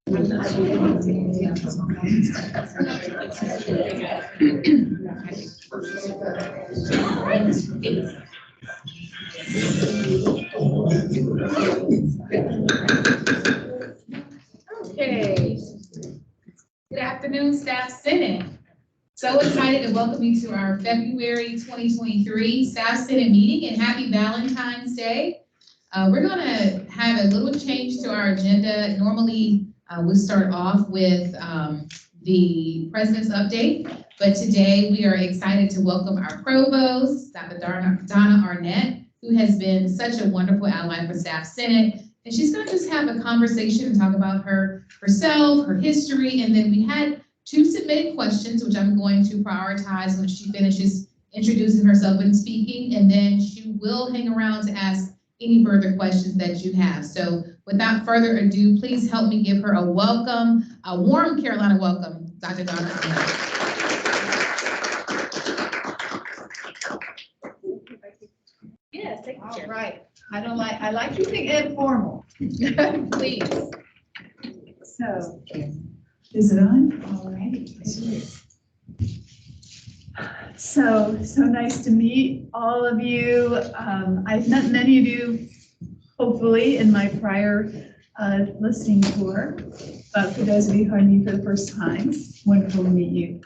Okay. Good afternoon, Staff Senate. So excited to welcome you to our February 2023 Staff Senate meeting, and happy Valentine's Day. We're going to have a little change to our agenda. Normally, we start off with the President's update, but today we are excited to welcome our Provost, Dr. Donna Arnett, who has been such a wonderful ally for Staff Senate. And she's going to just have a conversation and talk about herself, her history, and then we had 2 submitted questions, which I'm going to prioritize when she finishes introducing herself and speaking, and then she will hang around to ask any further questions that you have. So without further ado, please help me give her a welcome, a warm Carolina welcome, Dr. Donna Arnett. Yes, take a chair. All right. I like keeping it informal. Please. So, is it on? All right. So nice to meet all of you. I've met many of you, hopefully, in my prior listening tour. But for those of you who are new for the first time, wonderful to meet you.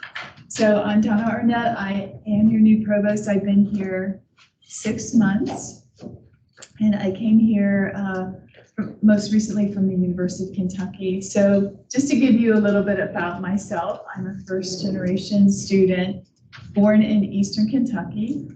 So I'm Donna Arnett. I am your new provost. I've been here 6 months. And I came here most recently from the University of Kentucky. So just to give you a little bit about myself, I'm a first-generation student born in Eastern Kentucky.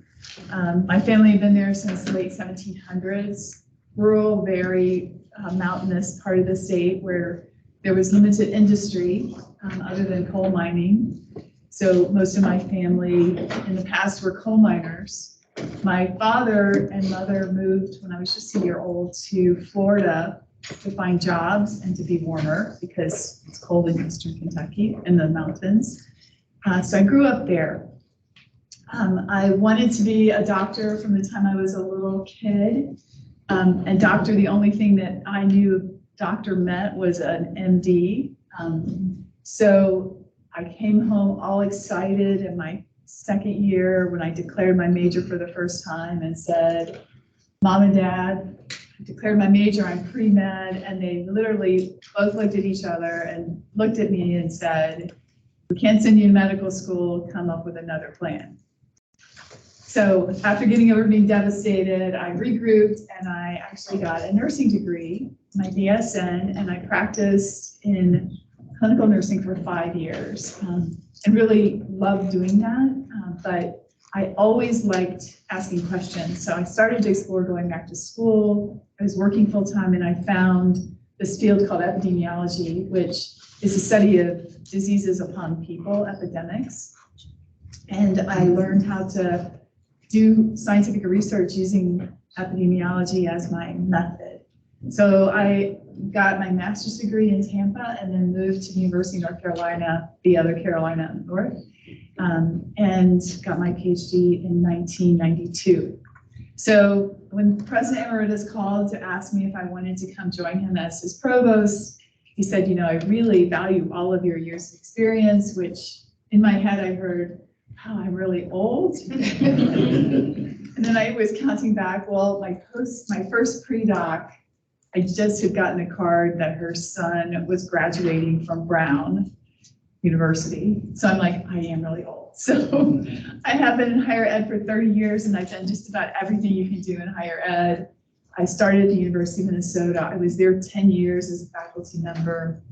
My family had been there since the late 1700s, rural, very mountainous part of the state where there was limited industry other than coal mining. So most of my family in the past were coal miners. My father and mother moved when I was just a year old to Florida to find jobs and to be warmer because it's cold in Eastern Kentucky in the mountains. So I grew up there. I wanted to be a doctor from the time I was a little kid. And doctor, the only thing that I knew doctor meant was an MD. So I came home all excited in my second year when I declared my major for the first time and said, Mom and Dad, I declared my major, I'm pre-med, and they literally both looked at each other and looked at me and said, we can't send you to medical school, come up with another plan. So after getting over being devastated, I regrouped and I actually got a nursing degree, my BSN, and I practiced in clinical nursing for 5 years. And really loved doing that, but I always liked asking questions. So I started to explore going back to school. I was working full time and I found this field called epidemiology, which is a study of diseases upon people, epidemics. And I learned how to do scientific research using epidemiology as my method. So I got my master's degree in Tampa and then moved to the University of North Carolina, the other Carolina in the north, and got my PhD in 1992. So when President Emeritus called to ask me if I wanted to come join him as his provost, he said, you know, I really value all of your years of experience, which in my head I heard, wow, I'm really old. And then I was counting back, well, my first pre-doc, I just had gotten a card that her son was graduating from Brown University. So I'm like, I am really old. So I have been in higher ed for 30 years and I've done just about everything you can do in higher ed. I started at the University of Minnesota. I was there 10 years as a faculty member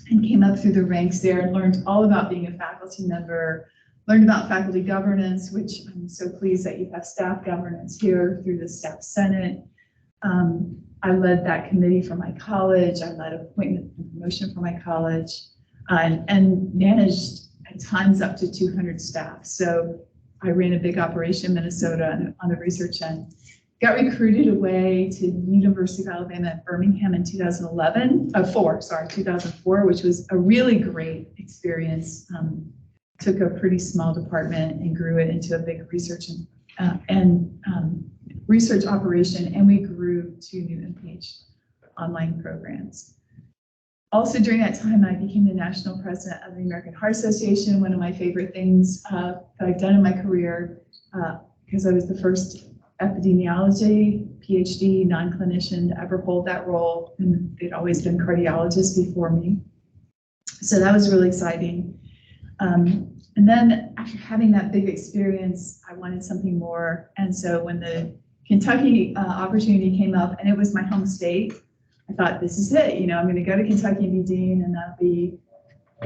and came up through the ranks there and learned all about being a faculty member, learned about faculty governance, which I'm so pleased that you have staff governance here through the Staff Senate. I led that committee for my college. I led appointment and promotion for my college and managed at times up to 200 staff. So I ran a big operation in Minnesota on the research end. Got recruited away to the University of Alabama at Birmingham in 2004, which was a really great experience. Took a pretty small department and grew it into a big research research operation, and we grew 2 new MPH online programs. Also during that time, I became the national president of the American Heart Association, one of my favorite things that I've done in my career, because I was the first epidemiology PhD non-clinician to ever hold that role, and they'd always been cardiologists before me. So that was really exciting. And then after having that big experience, I wanted something more. And so when the Kentucky opportunity came up, and it was my home state, I thought, this is it. I'm going to go to Kentucky and be dean, and that'll be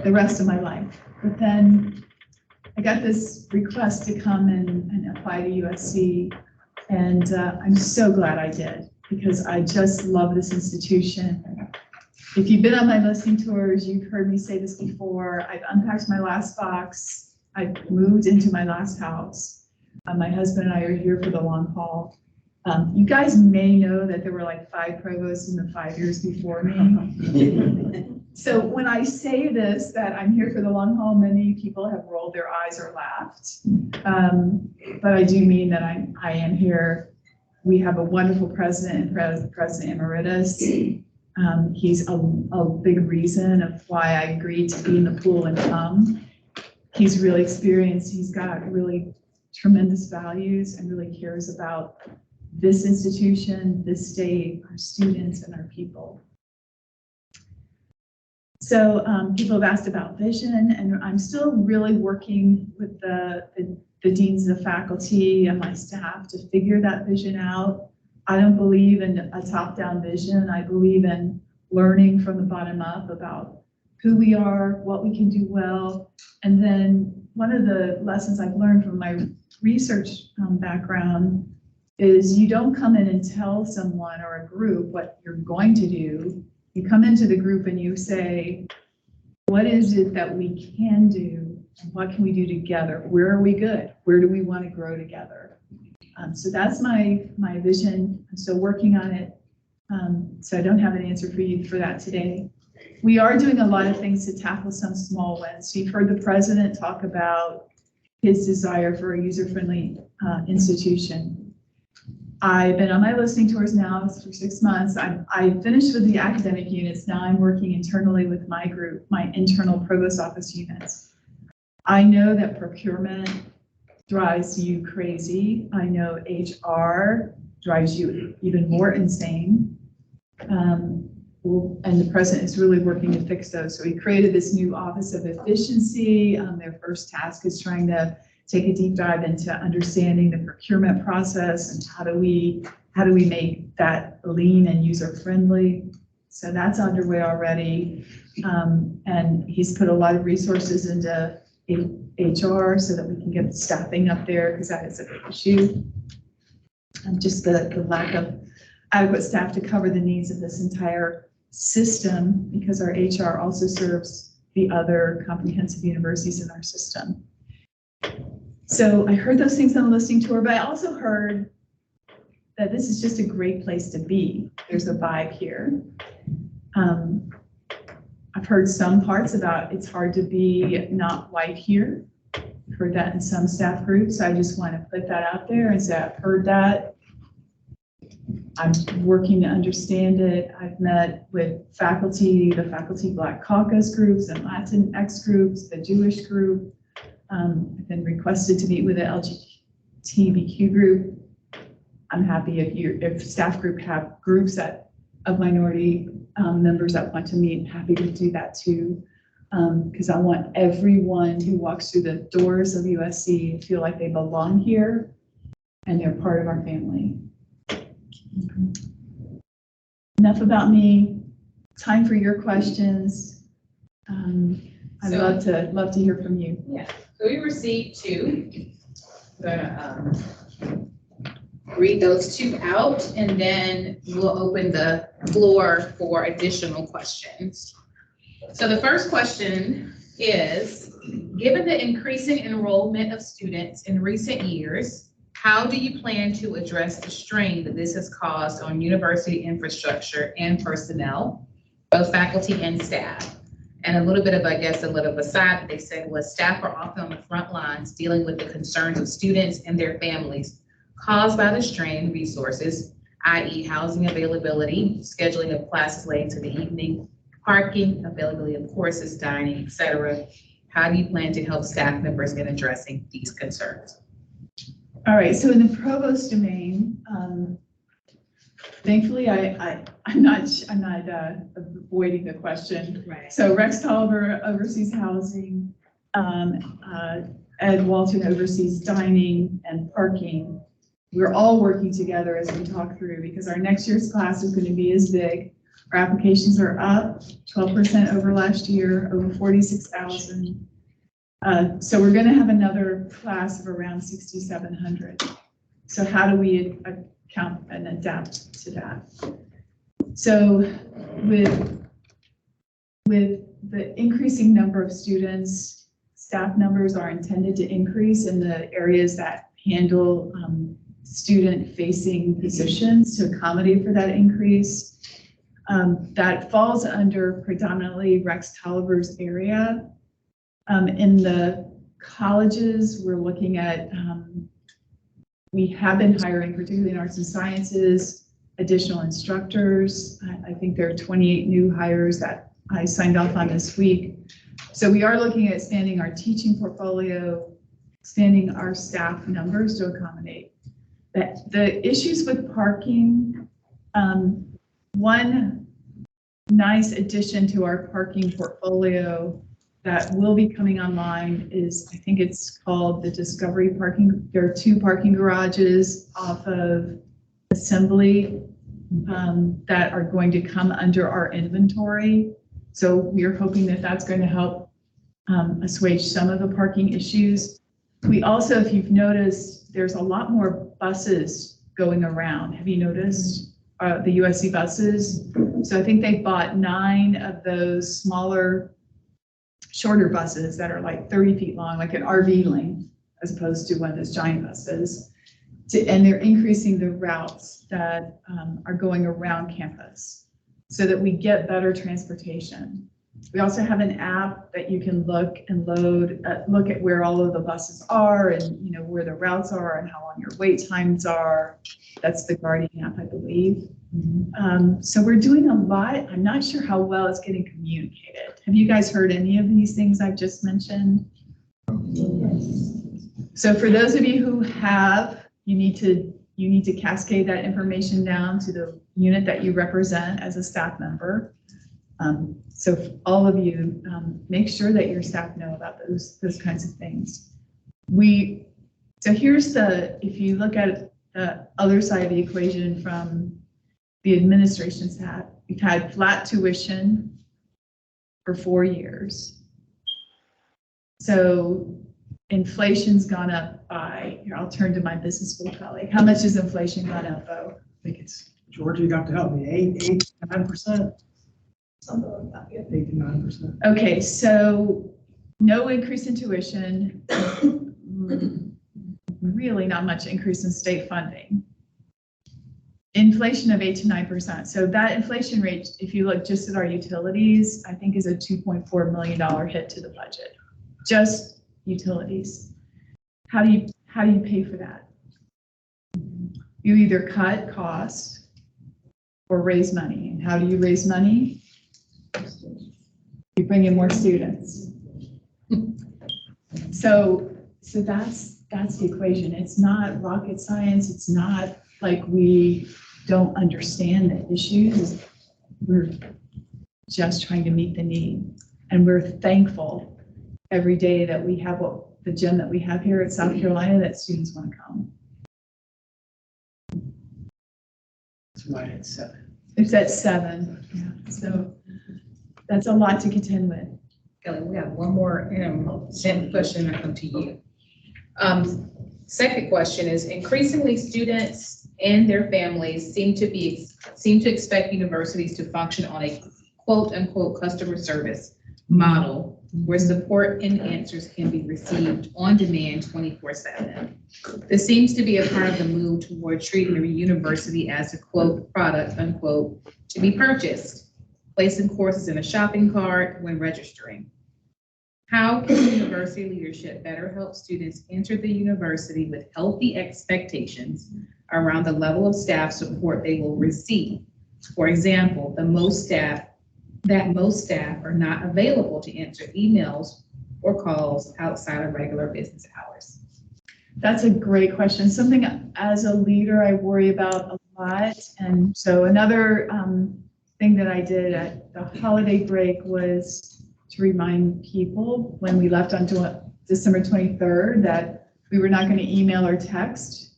the rest of my life. But then I got this request to come and apply to UofSC, and I'm so glad I did, because I just love this institution. If you've been on my listening tours, you've heard me say this before. I've unpacked my last box. I've moved into my last house. My husband and I are here for the long haul. You guys may know that there were like 5 provosts in the 5 years before me. So when I say this, that I'm here for the long haul, many people have rolled their eyes or laughed. But I do mean that I am here. We have a wonderful president and President Emeritus. He's a big reason of why I agreed to be in the pool and come. He's really experienced. He's got really tremendous values and really cares about this institution, this state, our students, and our people. So people have asked about vision, and I'm still really working with the deans of the faculty and my staff to figure that vision out. I don't believe in a top-down vision. I believe in learning from the bottom up about who we are, what we can do well. And then one of the lessons I've learned from my research background is you don't come in and tell someone or a group what you're going to do. You come into the group and you say, what is it that we can do, and what can we do together? Where are we good? Where do we want to grow together? So that's my vision. I'm still working on it. So I don't have an answer for you for that today. We are doing a lot of things to tackle some small wins. You've heard the president talk about his desire for a user-friendly institution. I've been on my listening tours now for 6 months. I finished with the academic units. Now I'm working internally with my group, my internal provost office units. I know that procurement drives you crazy. I know HR drives you even more insane. And the president is really working to fix those. So he created this new Office of Efficiency. Their first task is trying to take a deep dive into understanding the procurement process and how do we make that lean and user friendly. So that's underway already. And he's put a lot of resources into HR so that we can get staffing up there, because that is a big issue. And just the lack of adequate staff to cover the needs of this entire system, because our HR also serves the other comprehensive universities in our system. So I heard those things on the listening tour, but I also heard that this is just a great place to be. There's a vibe here. I've heard some parts about it's hard to be not white here. I've heard that in some staff groups. So I just want to put that out there and say I've heard that. I'm working to understand it. I've met with faculty, the Faculty Black Caucus groups and Latinx groups, the Jewish group. I've been requested to meet with the LGBTQ group. I'm happy if staff group have groups of minority members that want to meet, happy to do that too. Because I want everyone who walks through the doors of UofSC to feel like they belong here and they're part of our family. Enough about me. Time for your questions. I'd love to hear from you. Yeah, so we received 2. I'm gonna read those 2 out, and then we'll open the floor for additional questions. So the first question is, given the increasing enrollment of students in recent years, how do you plan to address the strain that this has caused on university infrastructure and personnel, both faculty and staff? And a little bit of, I guess, a little aside, they said was staff are often on the front lines dealing with the concerns of students and their families caused by the strained resources, i.e. housing availability, scheduling of classes late into the evening, parking, availability of courses, dining, et cetera. How do you plan to help staff members in addressing these concerns? All right, so in the provost domain, thankfully, I'm not avoiding the question. Right. So Rex Tolliver oversees housing, Ed Walton oversees dining and parking. We're all working together as we talk through because our next year's class is going to be as big. Our applications are up 12% over last year, over 46,000. So we're going to have another class of around 6,700. So how do we account and adapt to that? So with the increasing number of students, staff numbers are intended to increase in the areas that handle student-facing positions to accommodate for that increase. That falls under predominantly Rex Tolliver's area. In the colleges, we're looking at, we have been hiring, particularly in arts and sciences, additional instructors. I think there are 28 new hires that I signed off on this week. So we are looking at expanding our teaching portfolio, expanding our staff numbers to accommodate that. The issues with parking, one nice addition to our parking portfolio that will be coming online is, I think it's called the Discovery Parking. There are 2 parking garages off of Assembly that are going to come under our inventory. So we are hoping that that's going to help assuage some of the parking issues. We also, if you've noticed, there's a lot more buses going around. Have you noticed the UofSC buses? So I think they bought 9 of those smaller, shorter buses that are like 30 feet long, like an RV length, as opposed to one of those giant buses. And they're increasing the routes that are going around campus so that we get better transportation. We also have an app that you can look and look at where all of the buses are and where the routes are and how long your wait times are. That's the Guardian app, I believe. So we're doing a lot. I'm not sure how well it's getting communicated. Have you guys heard any of these things I've just mentioned? Yes. So for those of you who have, you need to cascade that information down to the unit that you represent as a staff member. So all of you, make sure that your staff know about those kinds of things. So here's if you look at the other side of the equation from the administration's hat, we've had flat tuition for 4 years. So inflation's gone up by, here, I'll turn to my business school colleague. How much has inflation gone up, Bo? I think it's, Georgia, you have to help me, 8 to 9%. Something like that, yeah, 8 to 9%. Okay, so no increase in tuition, really not much increase in state funding. Inflation of 8 to 9%. So that inflation rate, if you look just at our utilities, I think is a $2.4 million hit to the budget. Just utilities. How do you pay for that? You either cut costs or raise money. And how do you raise money? You bring in more students. So that's the equation. It's not rocket science. It's not like we don't understand the issues. We're just trying to meet the need. And we're thankful every day that we have the gym that we have here at South Carolina that students want to come. It's right at 7. It's at 7. Yeah. So that's a lot to contend with. Kelly, we have one more sent question that come to you. Second question is, increasingly students and their families seem to expect universities to function on a quote unquote customer service model where support and answers can be received on demand 24/7. This seems to be a part of the move toward treating the university as a quote product unquote to be purchased, placing courses in a shopping cart when registering. How can university leadership better help students enter the university with healthy expectations around the level of staff support they will receive? For example, the most staff that most staff are not available to answer emails or calls outside of regular business hours? That's a great question. Something as a leader I worry about a lot. And so another thing that I did at the holiday break was to remind people when we left on December 23rd that we were not going to email or text.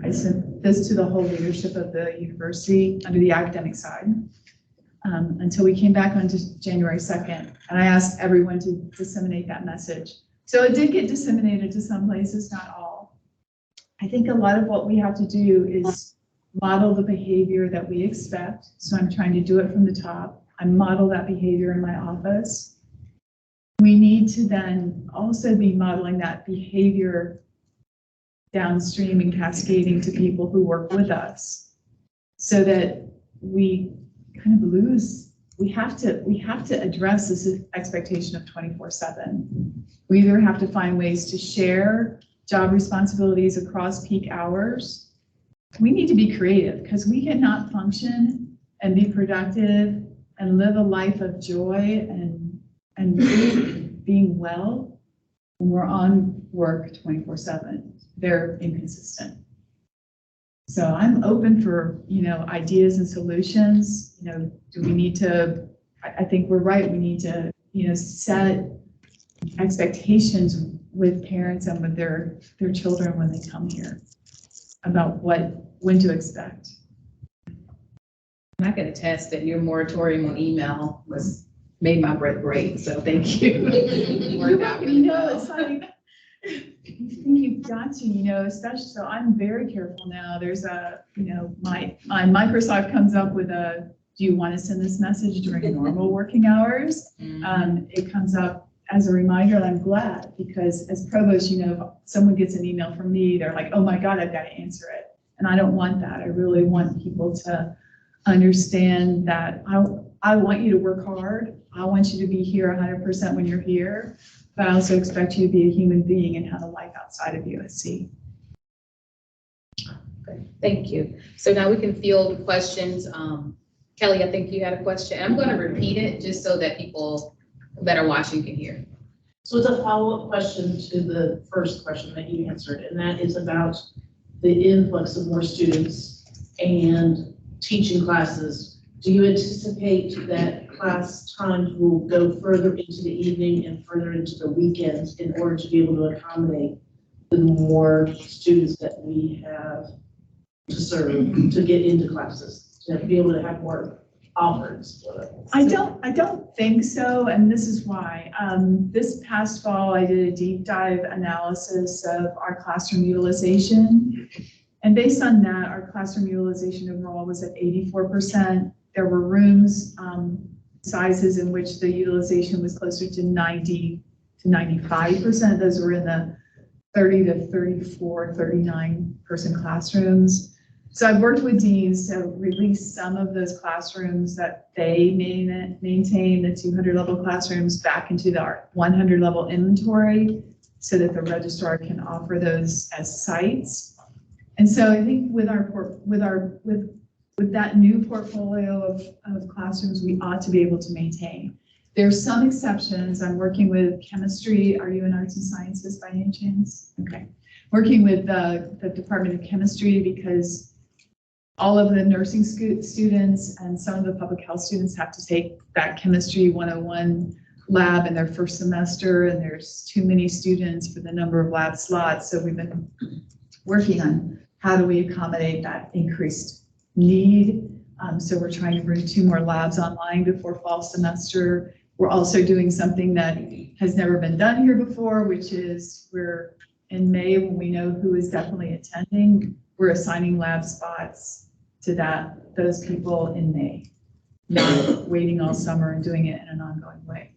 I sent this to the whole leadership of the university under the academic side until we came back on January 2nd. And I asked everyone to disseminate that message. So it did get disseminated to some places, not all. I think a lot of what we have to do is model the behavior that we expect. So I'm trying to do it from the top. I model that behavior in my office. We need to then also be modeling that behavior downstream and cascading to people who work with us so that we kind of lose. We have to address this expectation of 24/7. We either have to find ways to share job responsibilities across peak hours. We need to be creative because we cannot function and be productive and live a life of joy and being well when we're on work 24/7. They're inconsistent. So I'm open for, ideas and solutions. Do we need to, I think we're right. We need to, set expectations with parents and with their children when they come here about when to expect. I can attest that your moratorium on email made my breath great, so thank you. It's like, you think you've got to, especially, so I'm very careful now. There's my Microsoft comes up with do you want to send this message during normal working hours? It comes up as a reminder, and I'm glad because as provost, if someone gets an email from me, they're like, oh my God, I've got to answer it. And I don't want that. I really want people to understand that I want you to work hard. I want you to be here 100% when you're here, but I also expect you to be a human being and have a life outside of UofSC. Okay, thank you. So now we can field questions. Kelly, I think you had a question. I'm going to repeat it just so that people that are watching can hear. So it's a follow-up question to the first question that you answered, and that is about the influx of more students and teaching classes. Do you anticipate that class times will go further into the evening and further into the weekends in order to be able to accommodate the more students that we have to serve to get into classes, to be able to have more offerings? I don't think so, and this is why. This past fall, I did a deep dive analysis of our classroom utilization, and based on that, our classroom utilization overall was at 84%. There were rooms sizes in which the utilization was closer to 90 to 95%. Those were in the 30 to 34, 39 person classrooms. So I've worked with deans to release some of those classrooms that they maintain, the 200 level classrooms, back into our 100 level inventory so that the registrar can offer those as sites. And so I think with that new portfolio of classrooms, we ought to be able to maintain. There's some exceptions. I'm working with chemistry. Are you in arts and sciences by any chance? Okay. Working with the Department of Chemistry because all of the nursing students and some of the public health students have to take that Chemistry 101 lab in their first semester, and there's too many students for the number of lab slots. So we've been working on how do we accommodate that increased need. So we're trying to bring 2 more labs online before fall semester. We're also doing something that has never been done here before, which is we're in May, when we know who is definitely attending, we're assigning lab spots to those people in May, not waiting all summer and doing it in an ongoing way.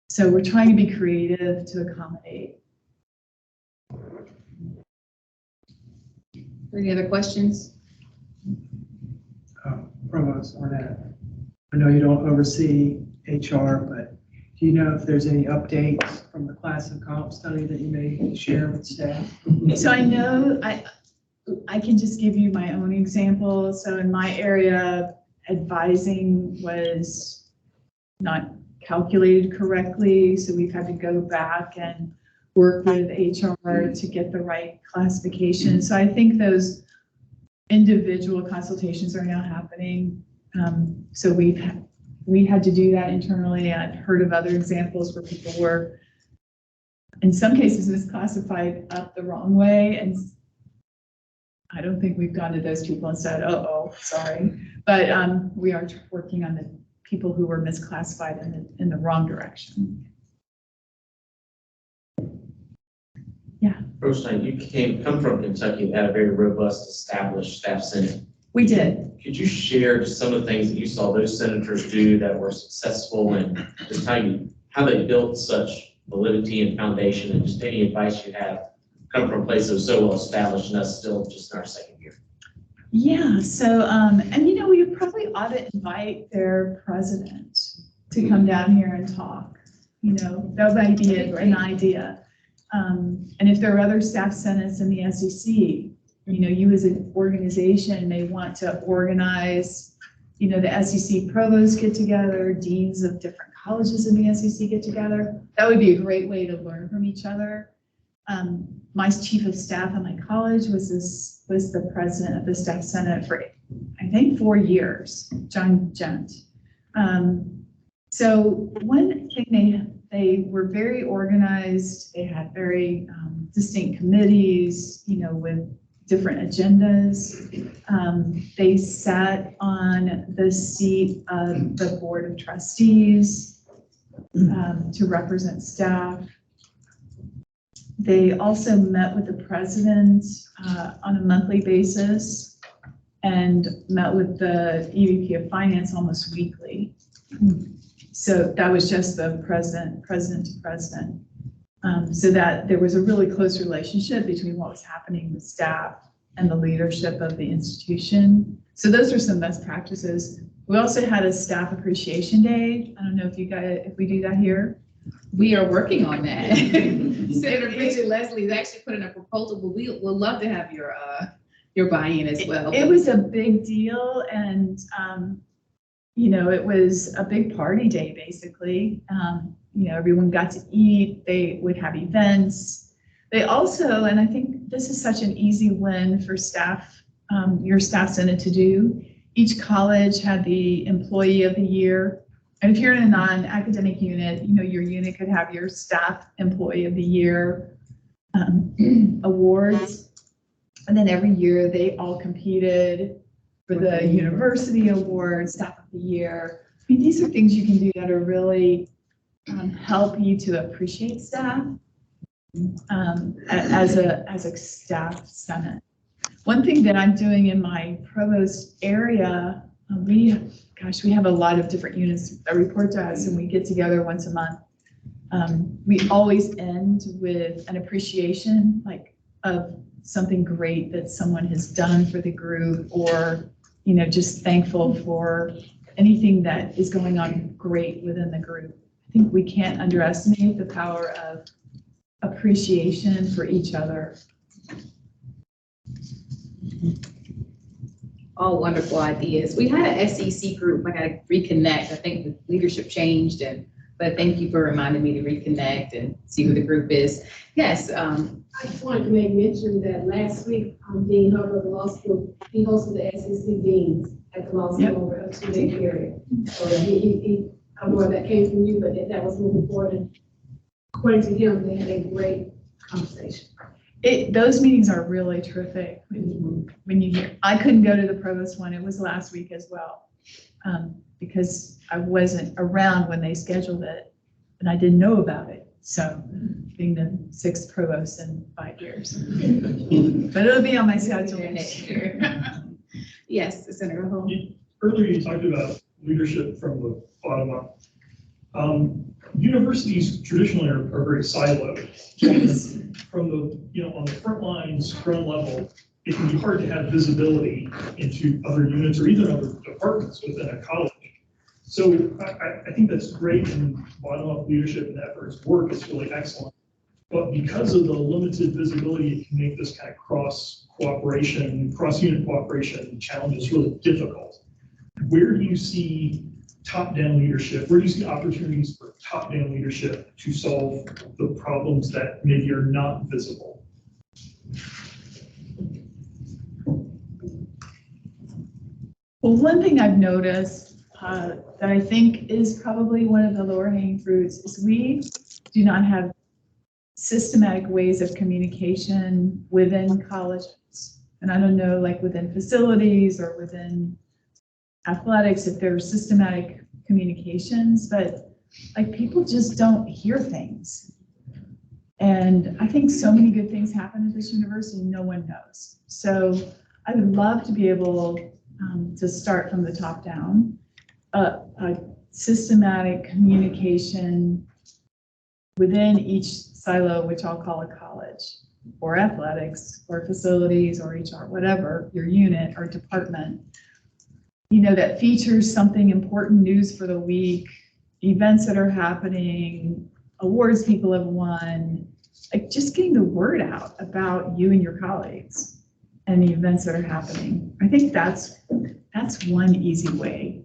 So we're trying to be creative to accommodate. Any other questions? Provost Ornette, I know you don't oversee HR, but do you know if there's any updates from the class of comp study that you may share with staff? So I know I can just give you my own example. So in my area, advising was not calculated correctly. So we've had to go back and work with HR to get the right classification. So I think those individual consultations are now happening. So we had to do that internally. I've heard of other examples where people were, in some cases, misclassified up the wrong way. And I don't think we've gone to those people and said, oh, sorry. But we are working on the people who were misclassified in the wrong direction. Yeah. Coach Stein, you come from Kentucky and had a very robust, established staff senate. We did. Could you share just some of the things that you saw those senators do that were successful, and just how they built such validity and foundation, and just any advice you have come from a place that was so well established and us still just in our second year? Yeah, so, and you know, we probably ought to invite their president to come down here and talk. You know, that might be an idea. And if there are other staff senates in the SEC, you know, you as an organization may want to organize, you know, the SEC provosts get together, deans of different colleges in the SEC get together. That would be a great way to learn from each other. My chief of staff at my college was the president of the staff senate for, I think, 4 years, John Gent. So one thing, they were very organized. They had very distinct committees, you know, with different agendas. They sat on the seat of the board of trustees to represent staff. They also met with the president on a monthly basis and met with the EVP of finance almost weekly. So that was just the president to president. So that there was a really close relationship between what was happening with staff and the leadership of the institution. So those are some best practices. We also had a staff appreciation day. I don't know if we do that here. We are working on that. Senator Bridget Leslie's actually put in a proposal, but we would love to have your buy-in as well. It was a big deal, and you know, it was a big party day, basically. You know, everyone got to eat. They would have events. They also, and I think this is such an easy win for staff, your staff senate to do. Each college had the employee of the year. And if you're in a non-academic unit, you know, your unit could have your staff employee of the year awards. And then every year they all competed for the university award, staff of the year. I mean, these are things you can do that are really help you to appreciate staff as a staff senate. One thing that I'm doing in my provost area, we have a lot of different units that report to us, and we get together once a month. We always end with an appreciation, like of something great that someone has done for the group, or, you know, just thankful for anything that is going on great within the group. I think we can't underestimate the power of appreciation for each other. All wonderful ideas. We had an SEC group. I got to reconnect. I think the leadership changed, but thank you for reminding me to reconnect and see who the group is. Yes. I just wanted to make mention that last week, Dean Hubbard of the law school, he hosted the SEC deans at the law school over a 2-day period. So I don't know where that came from you, but that was moving forward. And according to him, they had a great conversation. Those meetings are really terrific. When you hear, I couldn't go to the provost one. It was last week as well, because I wasn't around when they scheduled it, and I didn't know about it. So, being the 6th provost in 5 years, but it'll be on my schedule next year. Yes, Senator Hull. Earlier, you talked about leadership from the bottom up. Universities traditionally are very siloed. Yes. From the, on the front lines, ground level, it can be hard to have visibility into other units or even other departments within a college. So I think that's great, and bottom-up leadership and efforts work is really excellent. But because of the limited visibility, it can make this kind of cross-unit cooperation challenges really difficult. Where do you see top-down leadership? Where do you see opportunities for top-down leadership to solve the problems that maybe are not visible? Well, one thing I've noticed that I think is probably one of the lower hanging fruits is we do not have systematic ways of communication within colleges. And I don't know, like within facilities or within athletics, if there are systematic communications, but like people just don't hear things. And I think so many good things happen at this university, no one knows. So I would love to be able to start from the top down, a systematic communication within each silo, which I'll call a college, or athletics, or facilities, or HR, whatever, your unit or department, you know, that features something important, news for the week, events that are happening, awards people have won, like just getting the word out about you and your colleagues and the events that are happening. I think that's one easy way.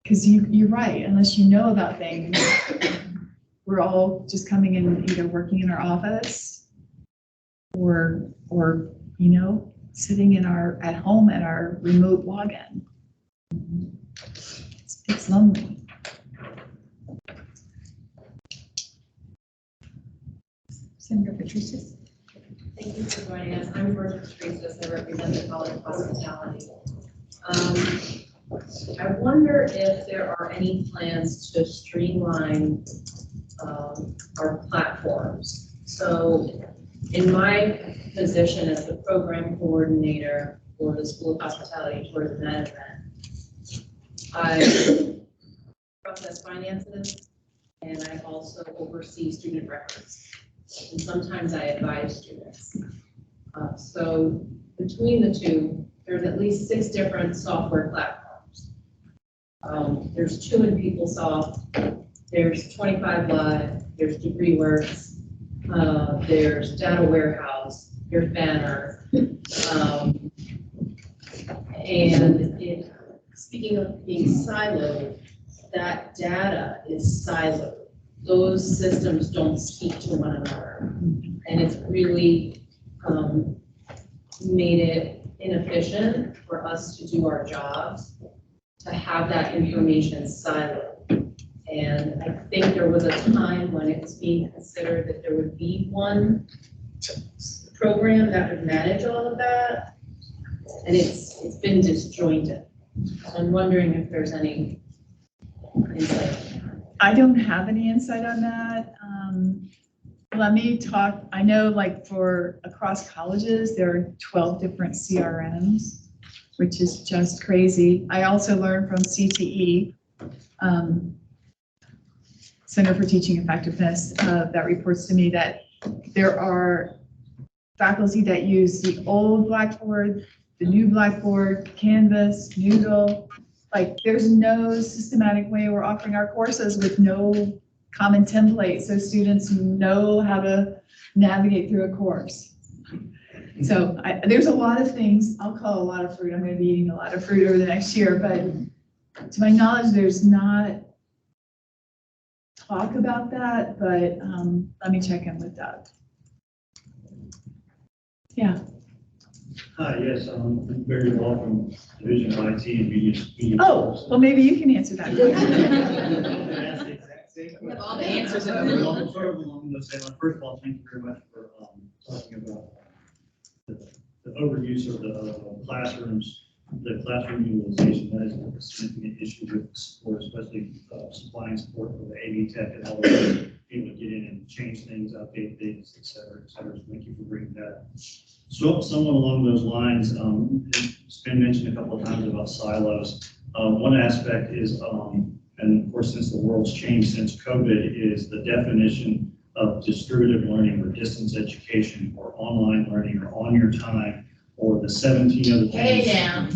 Because you're right, unless you know about things, we're all just coming in, either working in our office or you know, sitting at home at our remote login. It's lonely. Senator Patricius. Thank you for joining us. I'm Georgia Patricius. I represent the College of Hospitality. I wonder if there are any plans to streamline our platforms. So in my position as the program coordinator for the School of Hospitality and Tourism Management, I process finances and I also oversee student records. And sometimes I advise students. So between the two, there's at least 6 different software platforms. There's 2 in PeopleSoft, there's 25 Live, there's DegreeWorks, there's Data Warehouse, there's Banner. And speaking of being siloed, that data is siloed. Those systems don't speak to one another. And it's really made it inefficient for us to do our jobs, to have that information siloed. And I think there was a time when it was being considered that there would be one program that would manage all of that. And it's been disjointed. So I'm wondering if there's any insight. I don't have any insight on that. Let me talk, I know like for across colleges, there are 12 different CRMs, which is just crazy. I also learned from CTE, Center for Teaching Effectiveness, that reports to me that there are faculty that use the old Blackboard, the new Blackboard, Canvas, Noodle. Like there's no systematic way we're offering our courses with no common template so students know how to navigate through a course. So there's a lot of things, I'll call a lot of fruit. I'm going to be eating a lot of fruit over the next year, but to my knowledge, there's not talk about that, but let me check in with Doug. Yeah. Hi, yes, I'm very well from Division of IT and Media. Oh, well, maybe you can answer that question. We have all the answers. Along those same lines, first of all, thank you very much for talking about the overuse of the classrooms, the classroom utilization. That is a significant issue with support, especially supplying support for the AV tech and all the people to get in and change things, update things, et cetera, et cetera. So thank you for bringing that. So somewhat along those lines, it's been mentioned a couple of times about silos. One aspect is, and of course, since the world's changed since COVID, is the definition of distributed learning or distance education or online learning or on your time or the 17 other things. Hey now.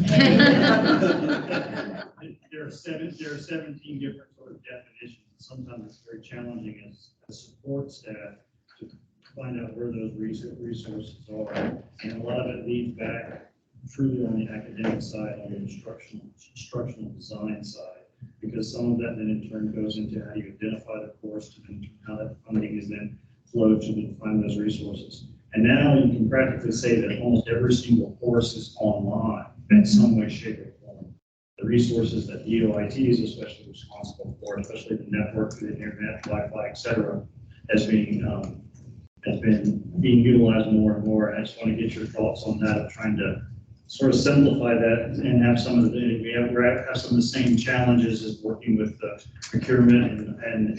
There are 17 different sort of definitions. Sometimes it's very challenging as support staff to find out where those resources are. And a lot of it leads back truly on the academic side, on the instructional design side. because some of that then in turn goes into how you identify the course, to then how that funding is then flowed to then find those resources. And now you can practically say that almost every single course is online in some way, shape, or form. The resources that the UOIT is especially responsible for, especially the network, the internet, Wi-Fi, et cetera, has been being utilized more and more. And I just want to get your thoughts on that, of trying to sort of simplify that and have some of the, we have some of the same challenges as working with procurement and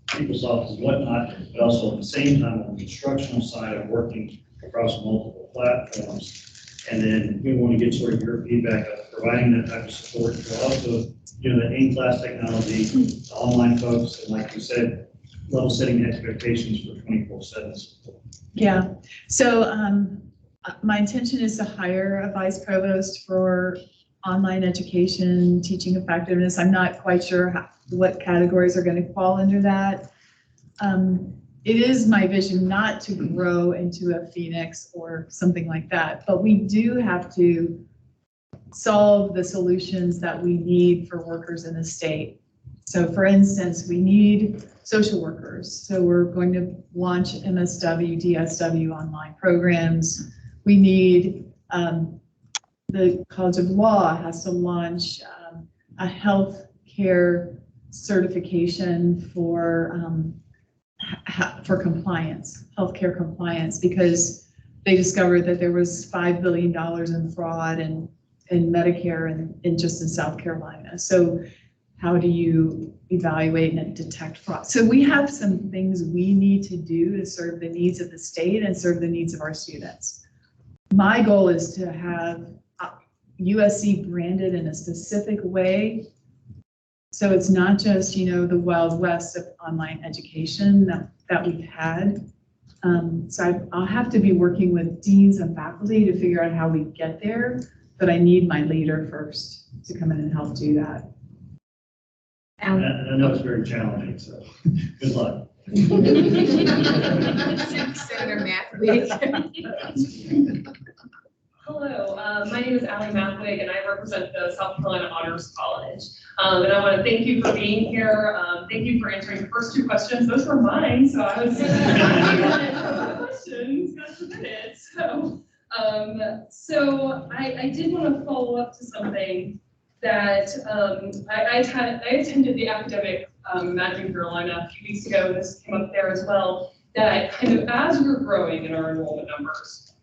PeopleSoft and whatnot, but also at the same time on the instructional side of working across multiple platforms. And then we want to get sort of your feedback of providing that type of support for also, you know, the in-class technology, the online folks, and like you said, level setting expectations for 24/7 support. Yeah, so my intention is to hire a vice provost for online education, teaching effectiveness. I'm not quite sure what categories are going to fall under that. It is my vision not to grow into a Phoenix or something like that, but we do have to solve the solutions that we need for workers in the state. So for instance, we need social workers. So we're going to launch MSW, DSW online programs. We need, the College of Law has to launch a health care certification for compliance, healthcare compliance, because they discovered that there was $5 billion in fraud in Medicare in just in South Carolina. So how do you evaluate and detect fraud? So we have some things we need to do to serve the needs of the state and serve the needs of our students. My goal is to have USC branded in a specific way. So it's not just, you know, the Wild West of online education that we've had. So I'll have to be working with deans and faculty to figure out how we get there, but I need my leader first to come in and help do that. And I know it's very challenging, so good luck. Senator Mathwig. Hello, my name is Allie Mathwig, and I represent the South Carolina Honors College. And I want to thank you for being here. Thank you for answering the first two questions. Those were mine, so I was questions. Got submitted. So I did want to follow up to something that I attended the academic Imagine Carolina a few weeks ago, and this came up there as well, that kind of as we're growing in our enrollment numbers,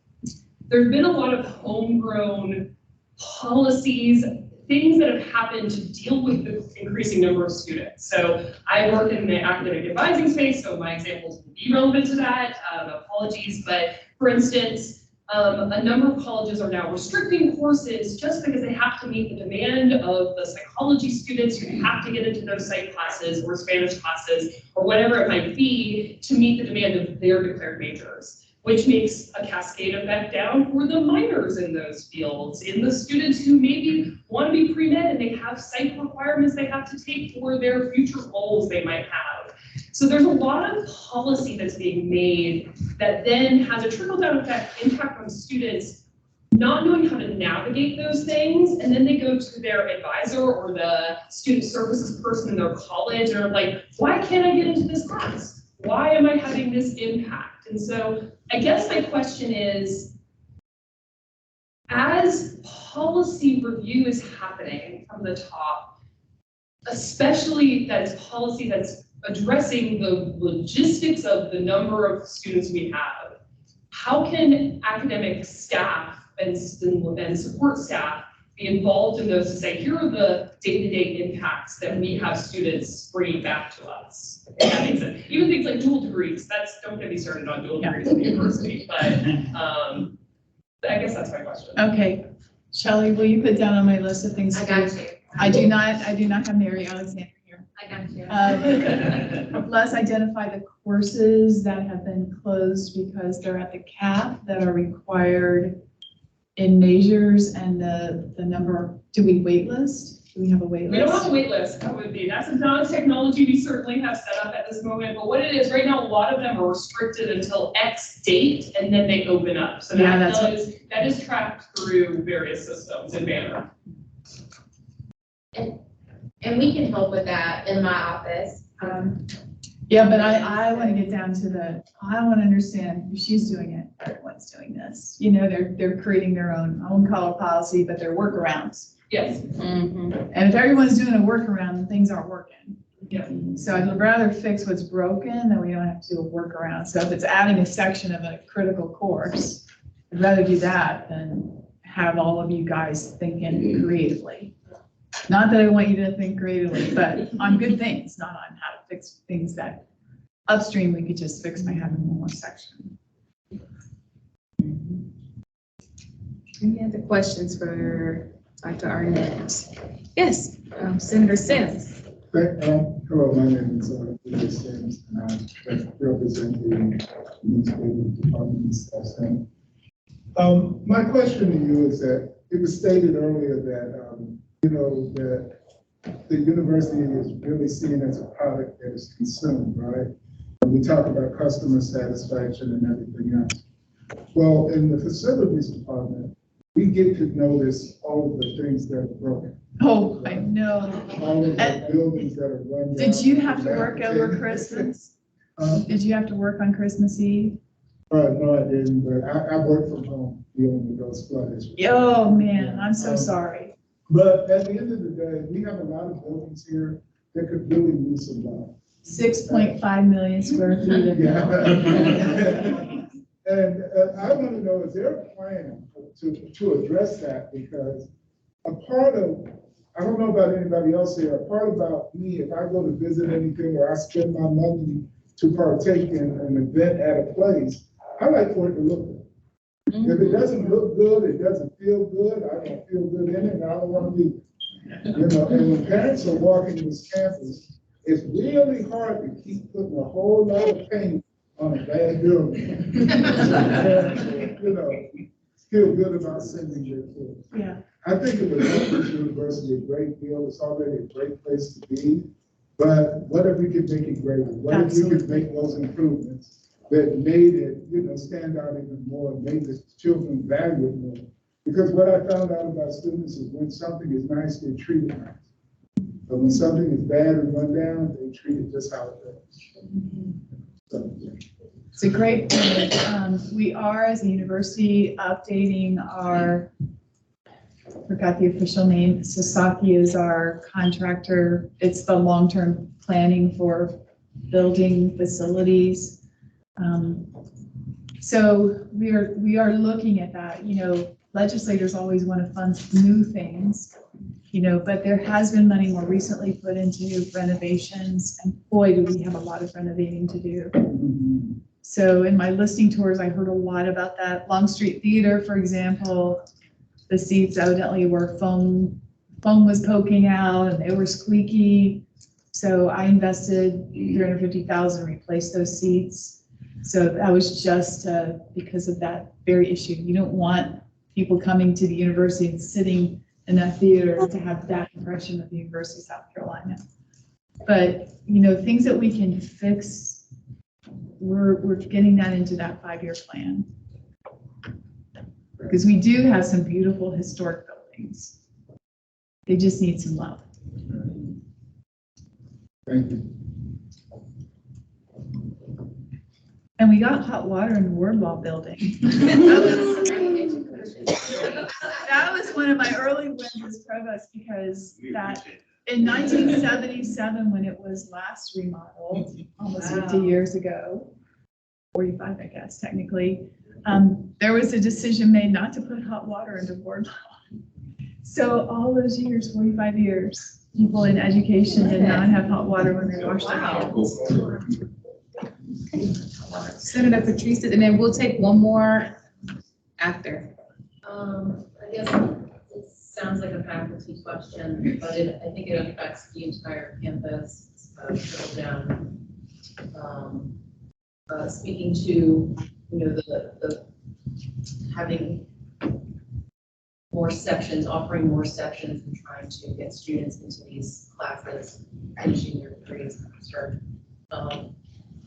there's been a lot of homegrown policies, things that have happened to deal with the increasing number of students. So I work in the academic advising space, so my examples will be relevant to that. Apologies, but for instance, a number of colleges are now restricting courses just because they have to meet the demand of the psychology students who have to get into those psych classes or Spanish classes or whatever it might be to meet the demand of their declared majors, which makes a cascade effect down for the minors in those fields, in the students who maybe want to be pre-med and they have psych requirements they have to take for their future roles they might have. So there's a lot of policy that's being made that then has a trickle-down effect impact on students not knowing how to navigate those things, and then they go to their advisor or the student services person in their college and are like, why can't I get into this class? Why am I having this impact? And so I guess my question is, as policy review is happening from the top, especially that is policy that's addressing the logistics of the number of students we have, how can academic staff and support staff be involved in those to say, here are the day-to-day impacts that we have students bringing back to us? If that makes sense. Even things like dual degrees, don't get me started on dual degrees in the university, but I guess that's my question. Okay, Shelley, will you put down on my list of things? I got you. I do not have Mary Alexander here. I got you. Let's identify the courses that have been closed because they're at the cap that are required in measures and the number. Do we wait list? Do we have a wait list? We don't have a wait list. That's not a technology we certainly have set up at this moment. But what it is right now, a lot of them are restricted until X date and then they open up. So that is tracked through various systems in Banner. And And we can help with that in my office. Yeah, but I want to get down to I want to understand if she's doing it, everyone's doing this. You know, they're creating their own, I won't call it policy, but they're workarounds. Yes. And if everyone's doing a workaround, then things aren't working. Yeah. So I'd rather fix what's broken than we don't have to do a workaround. So if it's adding a section of a critical course, I'd rather do that than have all of you guys thinking creatively. Not that I want you to think creatively, but on good things, not on how to fix things that upstream we could just fix by having one more section. Any other questions for Dr. Arnett? Yes, Senator Sims. Hello, my name is Peter Sims, and I represent the newspaper department staff center. My question to you is that it was stated earlier that, you know, that the university is really seen as a product that is consumed, right? And we talk about customer satisfaction and everything else. Well, in the facilities department, we get to notice all of the things that are broken. Oh, I know. All of the buildings that are run down. Did you have to work over Christmas? Did you have to work on Christmas Eve? No, I didn't, but I work from home dealing with those flood issues. Oh, man, I'm so sorry. But at the end of the day, we have a lot of buildings here that could really use some love. 6.5 million square feet of. Yeah. And I want to know, is there a plan to address that? Because a part of, I don't know about anybody else here, a part about me, if I go to visit anything or I spend my money to partake in an event at a place, I like for it to look good. If it doesn't look good, it doesn't feel good, I don't feel good in it, and I don't want to be there. You know, and when parents are walking this campus, it's really hard to keep putting a whole lot of paint on a bad building. You know, feel good about sending your kids. Yeah. I think it would help this university a great deal. It's already a great place to be. But what if we could make it greater? What if we could make those improvements that made it, you know, stand out even more, and made the children value it more? Because what I found out about students is when something is nice, they treat it nice. But when something is bad and run down, they treat it just how it is. So, yeah. It's a great point. We are, as a university, updating our, forgot the official name, Sasaki is our contractor. It's the long-term planning for building facilities. So we are looking at that. You know, legislators always want to fund new things, you know, but there has been money more recently put into renovations, and boy, do we have a lot of renovating to do. So in my listening tours, I heard a lot about that. Long Street Theater, for example, the seats evidently were foam was poking out and they were squeaky. So I invested $350,000 to replace those seats. So that was just because of that very issue. You don't want people coming to the university and sitting in that theater to have that impression of the University of South Carolina. But, you know, things that we can fix, we're getting that into that 5-year plan. Because we do have some beautiful historic buildings. They just need some love. Thank you. And we got hot water in the Wardlaw building. That was one of my early wins as provost, because that in 1977, when it was last remodeled, almost 50 years ago, 45, I guess, technically, there was a decision made not to put hot water into Wardlaw. So all those years, 45 years, people in education did not have hot water when they washed their hands. Senator Patrice, and then we'll take one more after. I guess it sounds like a faculty question, but I think it affects the entire campus. Down, speaking to, you know, the having more sections, offering more sections, and trying to get students into these classes, finishing their degrees faster.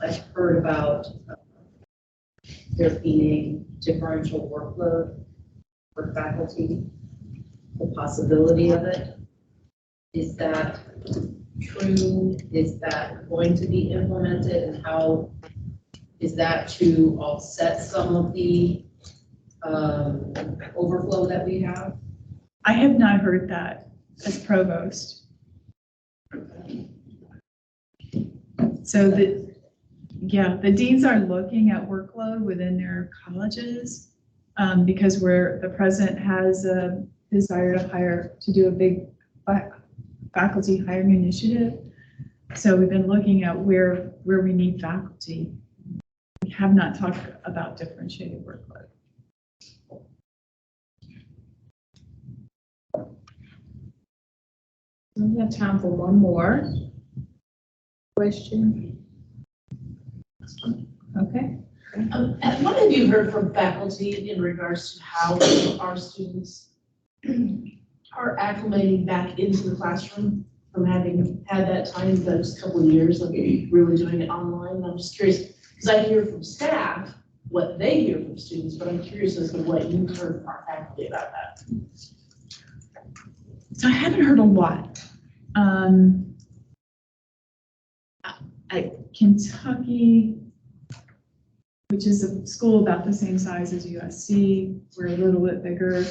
I've heard about there being differential workload for faculty, the possibility of it. Is that true? Is that going to be implemented? And how is that to offset some of the overflow that we have? I have not heard that as provost. So the deans are looking at workload within their colleges because the president has a desire to do a big faculty hiring initiative. So we've been looking at where we need faculty. We have not talked about differentiated workload. We have time for one more question. Okay. And what have you heard from faculty in regards to how our students are acclimating back into the classroom from having had that time, those couple of years of really doing it online? I'm just curious, because I hear from staff what they hear from students, but I'm curious as to what you've heard from our faculty about that. So I haven't heard a lot. Kentucky, which is a school about the same size as UofSC, we're a little bit bigger.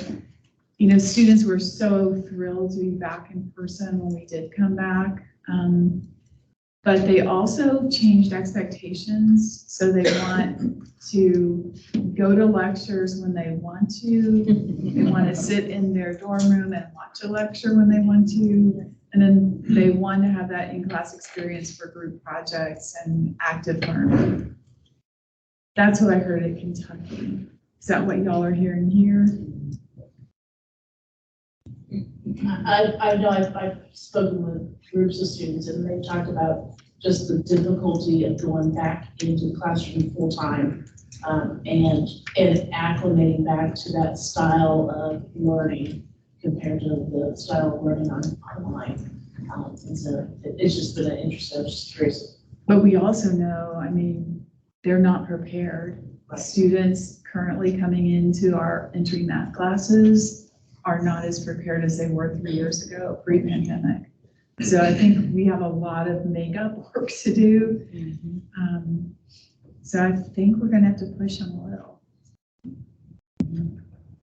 You know, students were so thrilled to be back in person when we did come back. But they also changed expectations. So they want to go to lectures when they want to. They want to sit in their dorm room and watch a lecture when they want to. And then they want to have that in-class experience for group projects and active learning. That's what I heard at Kentucky. Is that what y'all are hearing here? I know I've spoken with groups of students and they've talked about just the difficulty of going back into the classroom full time and acclimating back to that style of learning compared to the style of learning online. And so it's just been an interest. I was just curious. But we also know, I mean, they're not prepared. Right. Students currently coming into our entry math classes are not as prepared as they were 3 years ago, pre-pandemic. So I think we have a lot of makeup work to do. So I think we're gonna have to push them a little.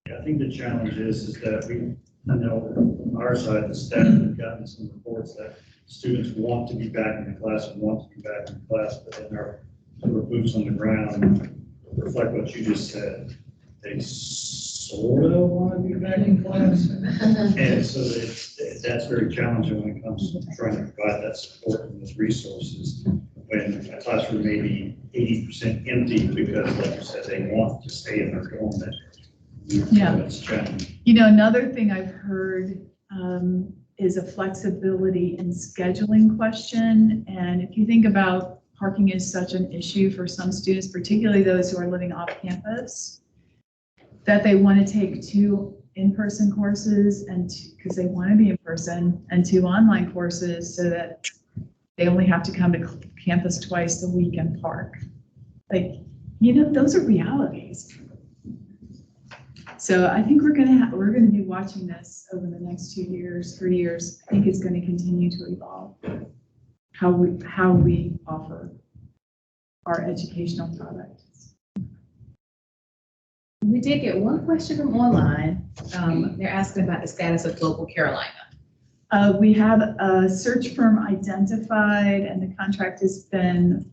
Yeah, I think the challenge is that I know on our side, the staff have gotten some reports that students want to be back in the class and want to be back in the class, but then our sort of boots on the ground reflect what you just said. They sort of want to be back in class. And so that's very challenging when it comes to trying to provide that support and those resources when a classroom may be 80% empty because, like you said, they want to stay in their dorm. Yeah. It's challenging. You know, another thing I've heard is a flexibility in scheduling question. And if you think about parking is such an issue for some students, particularly those who are living off campus, that they want to take 2 in-person courses and because they want to be in person, and 2 online courses so that they only have to come to campus twice a week and park. Like, you know, those are realities. So I think we're gonna be watching this over the next 2 years, 3 years. I think it's going to continue to evolve how we offer our educational product. We did get one question from online. They're asking about the status of Global Carolina. We have a search firm identified and the contract has been,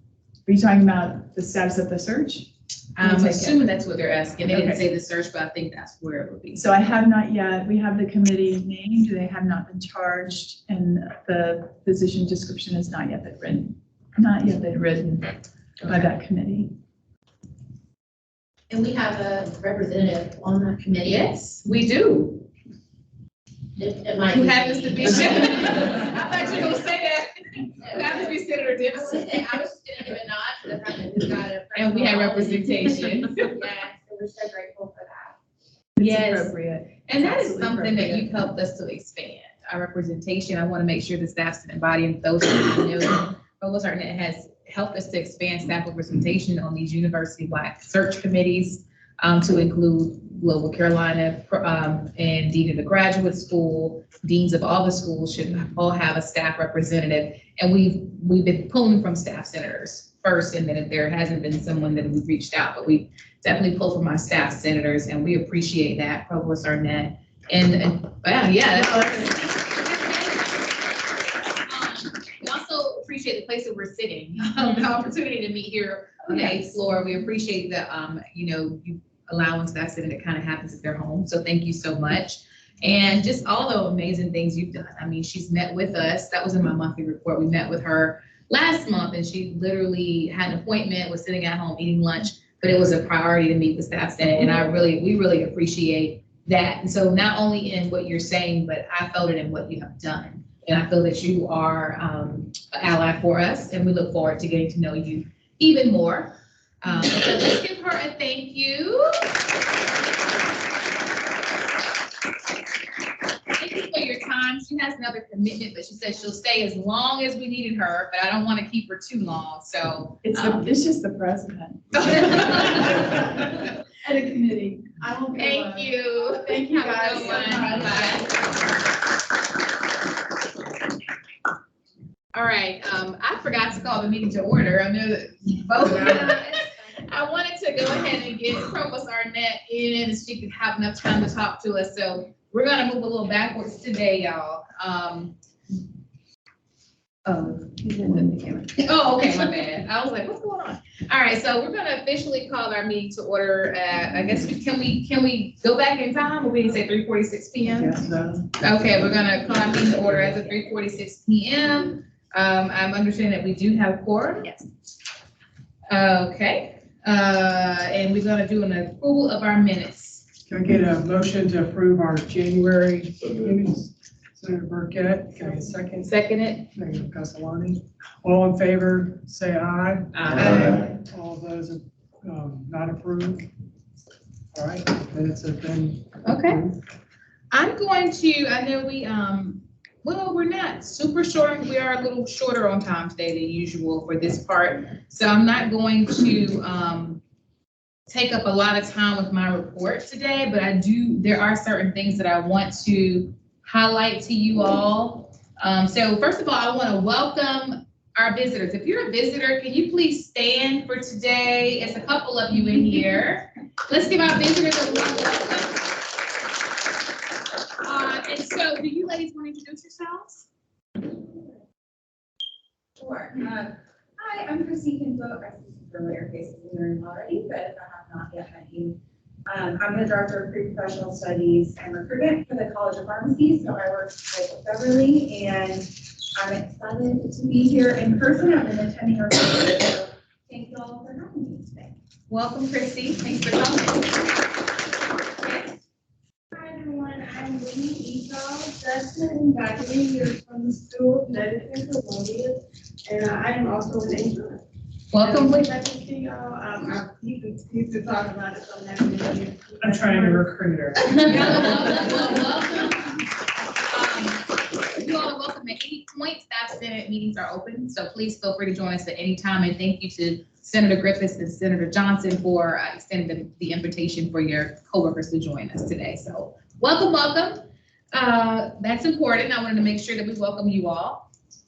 are you talking about the status of the search? I'm assuming that's what they're asking. They didn't Okay. say the search, but I think that's where it would be. So I have not yet, we have the committee named, they have not been charged, and the position description has not yet been written by that committee. And we have a representative on that committee. Yes, we do. It might Who be happens to me. be, I thought you were gonna say that. Who happens to be Senator Dempsey. I was just gonna give a nod to the fact that we've got a. And we had representation. Yes, and we're so grateful for that. It's Yes. appropriate. And that is Absolutely something that appropriate. you've helped us to expand, our representation. I want to make sure the staff's embodying those who know. Provost Hartnett has helped us to expand staff representation on these university-wide search committees to include Global Carolina, and Dean of the Graduate School, deans of all the schools should all have a staff representative. And we've been pulling from staff senators first, and then if there hasn't been someone that we've reached out, but we definitely pull from our staff senators, and we appreciate that, Provost Arnett. And wow, yeah. We also appreciate the place that we're sitting, the opportunity to meet here on the 8th floor. We appreciate the, you allowing staff sitting that kind of happens at their home. So thank you so much. And just all the amazing things you've done. I mean, she's met with us. That was in my monthly report. We met with her last month, and she literally had an appointment, was sitting at home eating lunch, but it was a priority to meet with staff senate. And we really appreciate that. And so not only in what you're saying, but I felt it in what you have done. And I feel that you are an ally for us, and we look forward to getting to know you even more. So let's give her a thank you. Thank you for your time. She has another commitment, but she said she'll stay as long as we needed her, but I don't want to keep her too long, so. It's just the president. At a committee. I won't be alone. Thank you. Thank you Have guys a so good one. much. Bye. All right, I forgot to call the meeting to order. I know that both of us. I wanted to go ahead and get Provost Arnett in so she could have enough time to talk to us. So we're gonna move a little backwards today, y'all. Oh, okay, my bad. I was like, what's going on? All right, so we're gonna officially call our meeting to order at, I guess, can we go back in time, or we say 3:46 p.m.? Yes, no. Okay, we're gonna call our meeting to order as of 3:46 p.m. I'm understanding that we do have quorum. Yes. Okay, and we're gonna do an approval of our minutes. Can I get a motion to approve our January minutes? Senator Burkett, can I get a second? Second it. Senator Castellani. All in favor, say aye. Aye. All those not approved? All right, minutes have been Okay. approved. I'm going to, I know we, well, we're not super short. We are a little shorter on time today than usual for this part. So I'm not going to take up a lot of time with my report today, but there are certain things that I want to highlight to you all. So first of all, I want to welcome our visitors. If you're a visitor, can you please stand for today? It's a couple of you in here. Let's give our visitors a warm welcome. And so do you ladies want to introduce yourselves? Sure. Hi, I'm Chrissy Kinzo. I see some familiar faces in the room already, but if I have not yet met you, I'm the Director of Pre-Professional Studies and Recruitment for the College of Pharmacy, so I work with Beverly, and I'm excited to be here in person. I've been attending our conference, so thank you all for having me today. Welcome, Chrissy. Thanks for coming. Hi everyone, I'm Winnie Esau, Justin and Bethany here from the School of Medicine Columbia, and I am also an intern. Welcome. Nice to see y'all. I used to talk about it, so I'm happy to be here. I'm trying to recruit her. You all are welcome at any point. Staff Senate meetings are open, so please feel free to join us at any time. And thank you to Senator Griffiths and Senator Johnson for extending the invitation for your coworkers to join us today. So welcome, welcome. That's important. I wanted to make sure that we welcome you all.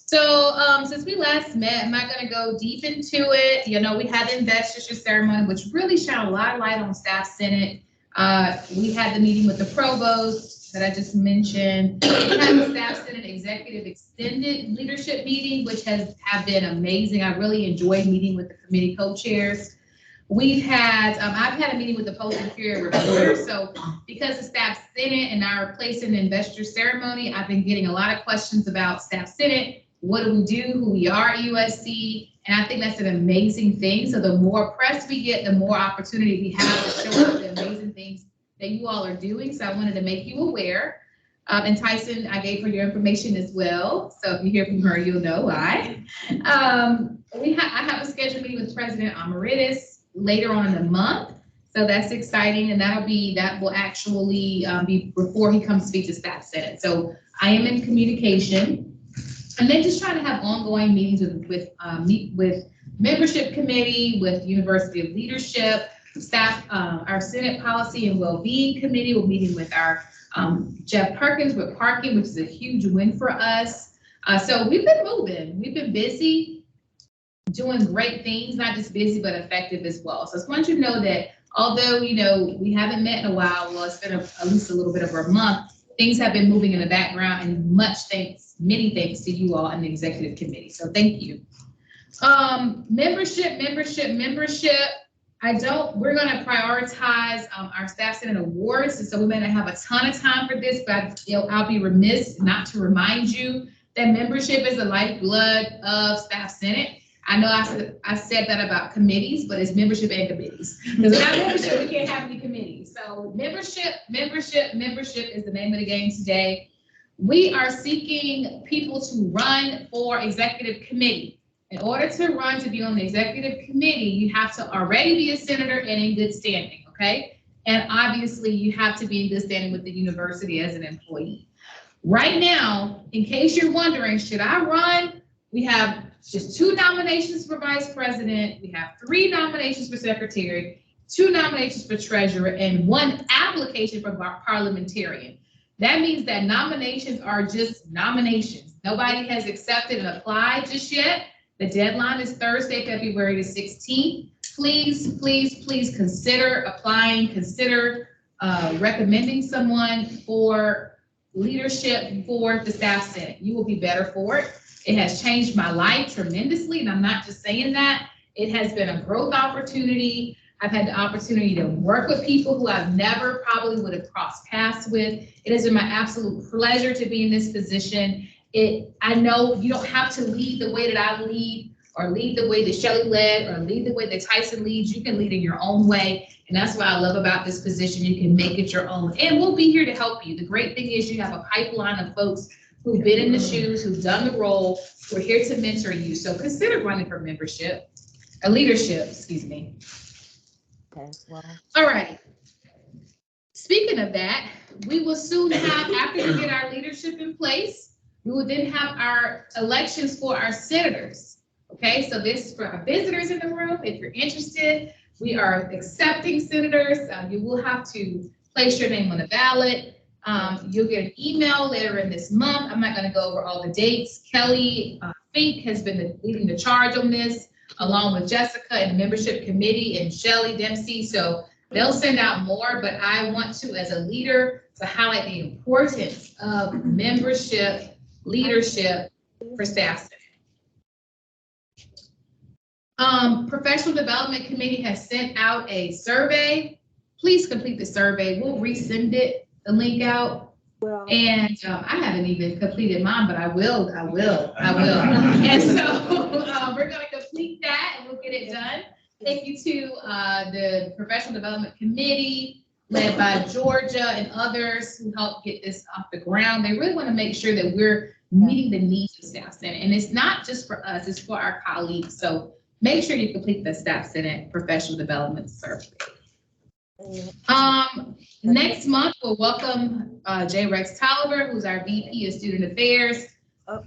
So since we last met, I'm not going to go deep into it. You know, we had the investiture ceremony, which really shined a lot of light on Staff Senate. We had the meeting with the provost that I just mentioned. We had the Staff Senate Executive Extended Leadership Meeting, which have been amazing. I really enjoyed meeting with the committee co-chairs. We've had, I've had a meeting with the Post and Career Reporter. So because the Staff Senate and our place in the investiture ceremony, I've been getting a lot of questions about Staff Senate. What do we do, who we are at UofSC, and I think that's an amazing thing. So the more press we get, the more opportunity we have to show up the amazing things that you all are doing. So I wanted to make you aware. And Tyson, I gave her your information as well. So if you hear from her, you'll know why. I have a scheduled meeting with President Emeritus later on in the month. So that's exciting, and that will actually be before he comes to speak to Staff Senate. So I am in communication. And then just trying to have ongoing meetings with membership committee, with University of Leadership. Staff, our Senate Policy and Wellbeing Committee, we're meeting with our Jeff Perkins with parking, which is a huge win for us. So we've been moving, we've been busy, doing great things, not just busy, but effective as well. So I just want you to know that although, we haven't met in a while, well, it's been at least a little bit over a month, things have been moving in the background, and many thanks to you all in the executive committee. So thank you. Membership. We're gonna prioritize our Staff Senate Awards, and so we may not have a ton of time for this, but I'll be remiss not to remind you that membership is the lifeblood of Staff Senate. I know I said that about committees, but it's membership and committees. Because without membership, we can't have any committees. So membership is the name of the game today. We are seeking people to run for executive committee. In order to be on the executive committee, you have to already be a senator and in good standing, okay? And obviously you have to be in good standing with the university as an employee. Right now, in case you're wondering, should I run? We have just 2 nominations for vice president. We have 3 nominations for secretary, 2 nominations for treasurer, and 1 application for parliamentarian. That means that nominations are just nominations. Nobody has accepted and applied just yet. The deadline is Thursday, February the 16th. Please consider applying, consider recommending someone for leadership for the Staff Senate. You will be better for it. It has changed my life tremendously, and I'm not just saying that. It has been a growth opportunity. I've had the opportunity to work with people who I've never probably would have crossed paths with. It has been my absolute pleasure to be in this position. I know you don't have to lead the way that I lead, or lead the way that Shelley led, or lead the way that Tyson leads. You can lead in your own way. And that's what I love about this position. You can make it your own. And we'll be here to help you. The great thing is you have a pipeline of folks who've been in the shoes, who've done the role. We're here to mentor you. So consider running for leadership, excuse me. Okay, well. All right. Speaking of that, we will soon have, after we get our leadership in place, we will then have our elections for our senators. Okay, so this is for our visitors in the room. If you're interested, we are accepting senators. You will have to place your name on the ballot. You'll get an email later in this month. I'm not going to go over all the dates. Kelly Fink has been leading the charge on this, along with Jessica and the membership committee and Shelley Dempsey. So they'll send out more, but I want to, as a leader, to highlight the importance of membership, leadership for Staff Senate. Professional Development Committee has sent out a survey. Please complete the survey. We'll resend it, the link out. And I haven't even completed mine, but I will. And so we're gonna complete that and we'll get it done. Thank you to the Professional Development Committee, led by Georgia and others who helped get this off the ground. They really want to make sure that we're meeting the needs of Staff Senate. And it's not just for us, it's for our colleagues. So make sure you complete the Staff Senate Professional Development Survey. Next month, we'll welcome J. Rex Tolliver, who's our VP of Student Affairs.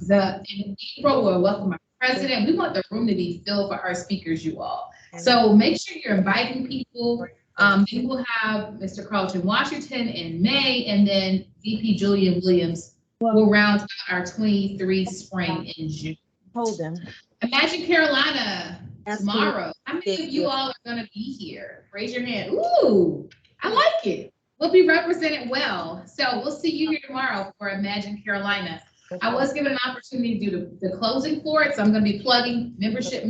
In April, we'll welcome our president. We want the room to be filled for our speakers, you all. So make sure you're inviting people. We will have Mr. Carlton Washington in May, and then VP Julian Williams will round out our 23 spring in June. Hold them. Imagine Carolina tomorrow. How many of you all are going to be here? Raise your hand. Ooh, I like it. We'll be represented well. So we'll see you here tomorrow for Imagine Carolina. I was given an opportunity to do the closing for it, so I'm going to be plugging membership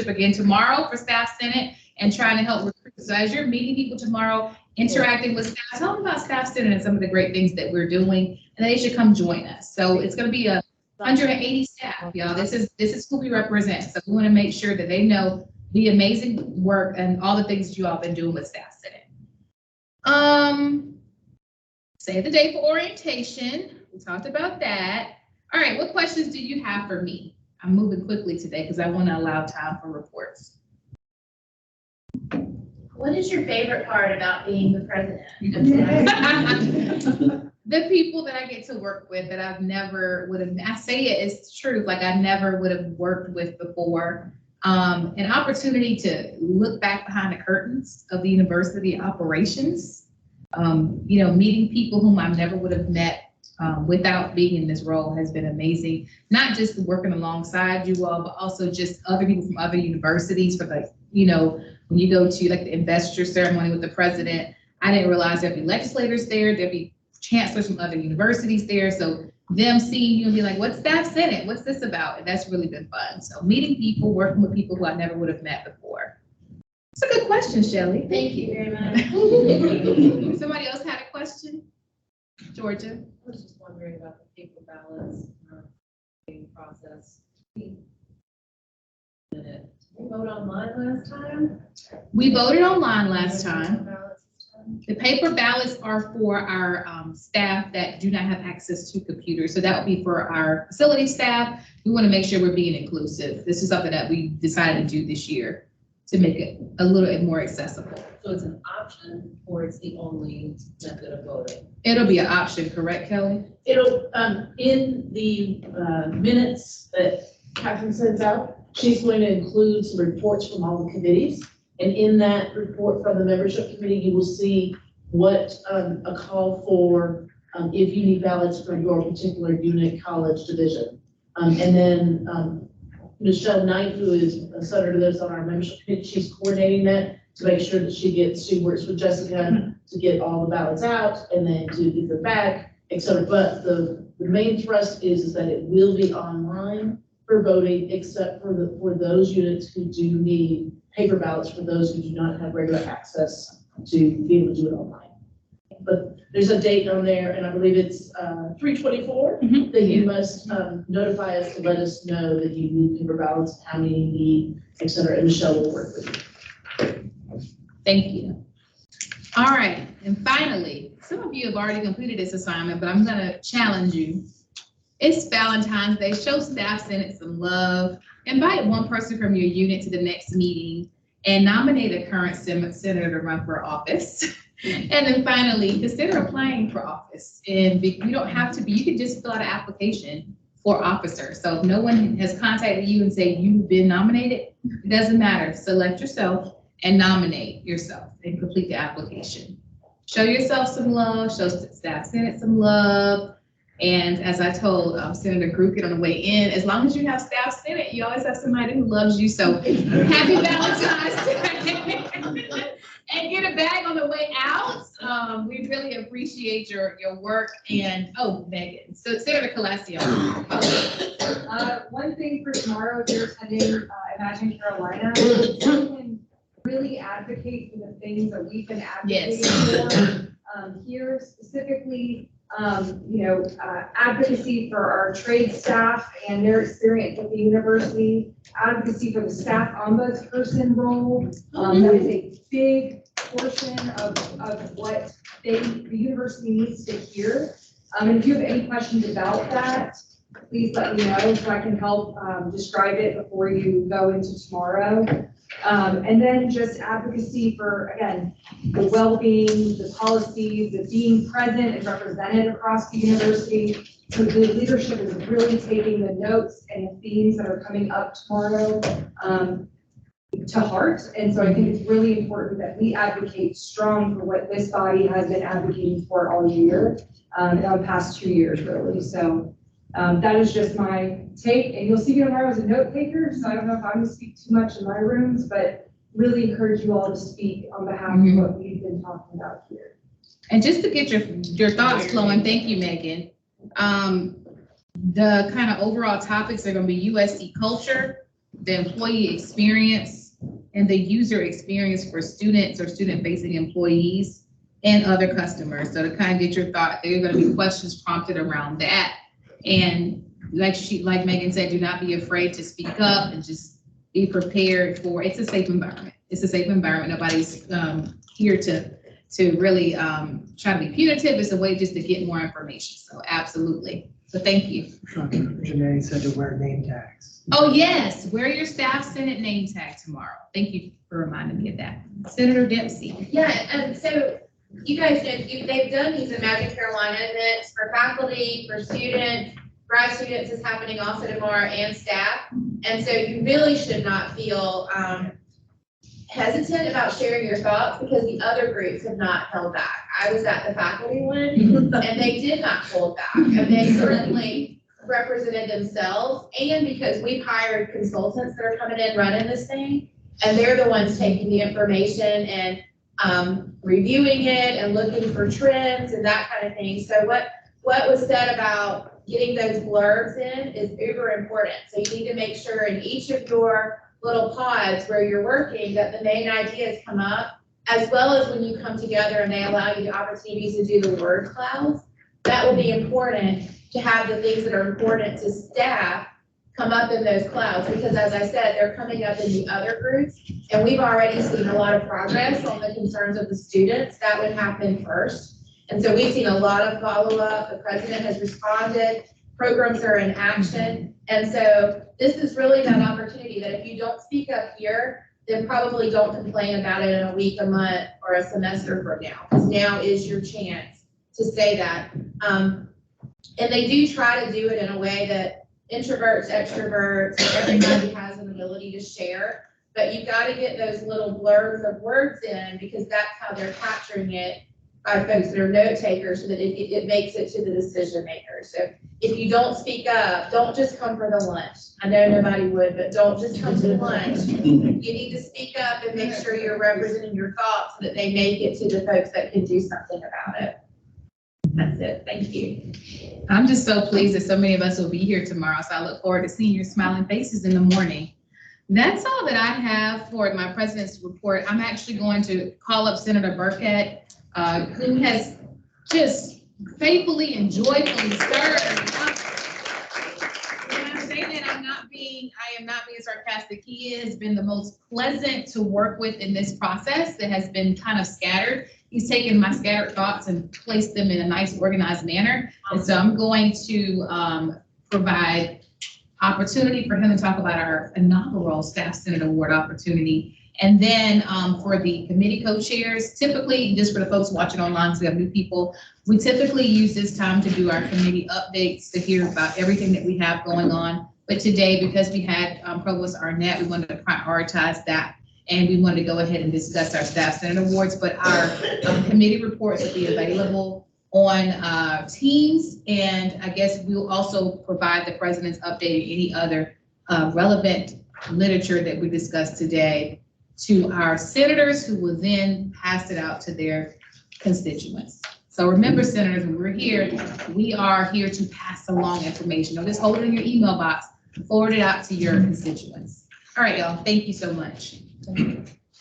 again tomorrow for Staff Senate and trying to help recruit. So as you're meeting people tomorrow, interacting with staff, tell them about Staff Senate and some of the great things that we're doing, and they should come join us. So it's going to be 180 staff, y'all. This is who we represent. So we want to make sure that they know the amazing work and all the things that you all been doing with Staff Senate. Save the date for orientation. We talked about that. All right, what questions do you have for me? I'm moving quickly today because I want to allow time for reports. What is your favorite part about being the president? The people that I get to work with that I've never would have, I say it, it's true, like I never would have worked with before. An opportunity to look back behind the curtains of the university operations. Meeting people whom I never would have met without being in this role has been amazing. Not just working alongside you all, but also just other people from other universities. For when you go to like the investor ceremony with the president, I didn't realize there'd be legislators there, there'd be chancellors from other universities there. So them seeing you and be like, what's Staff Senate? What's this about? And that's really been fun. So meeting people, working with people who I never would have met before. It's a good question, Shelley. Thank you very much. Somebody else had a question? Georgia? I was just wondering about the paper ballots process. We voted online last time? We voted online last time. The paper ballots are for our staff that do not have access to computers. So that would be for our facility staff. We want to make sure we're being inclusive. This is something that we decided to do this year to make it a little bit more accessible. So it's an option or it's the only method of voting? It'll be an option, correct, Kelly? It'll, in the minutes that Catherine sends out, she's going to include some reports from all the committees. And in that report from the membership committee, you will see what a call for if you need ballots for your particular unit, college, division. And then Michelle Knight, who is a senator that's on our membership committee, she's coordinating that to make sure that she works with Jessica to get all the ballots out and then to give them back, et cetera. But the main thrust is that it will be online for voting, except for those units who do need paper ballots, for those who do not have regular access to be able to do it online. But there's a date on there, and I believe it's 3/24 that you must notify us to let us know that you need paper ballots, how many you need, et cetera, and Michelle will work with you. Thank you. All right, and finally, some of you have already completed this assignment, but I'm gonna challenge you. It's Valentine's Day. Show Staff Senate some love. Invite one person from your unit to the next meeting and nominate a current senator to run for office. And then finally, consider applying for office. And you don't have to be, you can just fill out an application for officer. So if no one has contacted you and say you've been nominated, it doesn't matter. Select yourself and nominate yourself and complete the application. Show yourself some love, show Staff Senate some love. And as I told Senator Grukin on the way in, as long as you have Staff Senate, you always have somebody who loves you. So happy Valentine's Day. And get a bag on the way out. We really appreciate your work. And Megan, so Senator Colascio. One thing for tomorrow, if you're attending Imagine Carolina, you can really advocate for the things that we've been advocating for. Here specifically, advocacy for our trade staff and their experience at the university, advocacy for the staff ombudsperson role. That is a big portion of what the university needs to hear. And if you have any questions about that, please let me know so I can help describe it before you go into tomorrow. And then just advocacy for, again, the well-being, the policies, the being present and represented across the university. So the leadership is really taking the notes and the themes that are coming up tomorrow to heart. And so I think it's really important that we advocate strong for what this body has been advocating for all year, in the past 2 years, really. So that is just my take, and you'll see me tomorrow as a note taker, so I don't know if I'm going to speak too much in my rooms, but really encourage you all to speak on behalf of what we've been talking about here. And just to get your thoughts flowing, thank you, Megan. The kind of overall topics are going to be USC culture, the employee experience, and the user experience for students or student-facing employees and other customers. So to kind of get your thought, there are going to be questions prompted around that. And like Megan said, do not be afraid to speak up and just be prepared for, it's a safe environment. It's a safe environment. Nobody's here to really try to be punitive. It's a way just to get more information. So absolutely. So thank you. Janae said to wear name tags. Oh yes, wear your Staff Senate name tag tomorrow. Thank you for reminding me of that. Senator Dempsey. Yeah, so you guys know they've done these Imagine Carolina events for faculty, for students, grad students is happening also tomorrow and staff. And so you really should not feel hesitant about sharing your thoughts because the other groups have not held back. I was at the faculty one and they did not hold back, and they certainly represented themselves, and because we've hired consultants that are coming in running this thing, and they're the ones taking the information and reviewing it and looking for trends and that kind of thing. So what was said about getting those blurbs in is uber important. So you need to make sure in each of your little pods where you're working that the main ideas come up, as well as when you come together and they allow you the opportunities to do the word clouds. That will be important to have the things that are important to staff come up in those clouds, because as I said, they're coming up in the other groups, and we've already seen a lot of progress on the concerns of the students. That would happen first. And so we've seen a lot of follow-up. The president has responded. Programs are in action. And so this is really that opportunity that if you don't speak up here, then probably don't complain about it in a week, a month, or a semester from now, because now is your chance to say that. And they do try to do it in a way that introverts, extroverts, everybody has an ability to share, but you've got to get those little blurbs of words in, because that's how they're capturing it by folks that are note takers, so that it makes it to the decision makers. So if you don't speak up, don't just come for the lunch. I know nobody would, but don't just come to lunch. You need to speak up and make sure you're representing your thoughts so that they make it to the folks that can do something about it. That's it. Thank you. I'm just so pleased that so many of us will be here tomorrow. So I look forward to seeing your smiling faces in the morning. That's all that I have for my president's report. I'm actually going to call up Senator Burkett, who has just faithfully and joyfully served. When I say that, I am not being sarcastic. He has been the most pleasant to work with in this process that has been kind of scattered. He's taken my scattered thoughts and placed them in a nice organized manner. And so I'm going to provide opportunity for him to talk about our inaugural Staff Senate Award opportunity. And then for the committee co-chairs, typically, just for the folks watching online, so we have new people, we typically use this time to do our committee updates, to hear about everything that we have going on. But today, because we had Provost Arnett, we wanted to prioritize that. And we wanted to go ahead and discuss our Staff Senate Awards, but our committee reports will be available on Teams. And I guess we'll also provide the president's update and any other relevant literature that we discussed today to our senators, who will then pass it out to their constituents. So remember, senators, when we're here, we are here to pass along information. Don't just hold it in your email box, forward it out to your constituents. All right, y'all, thank you so much.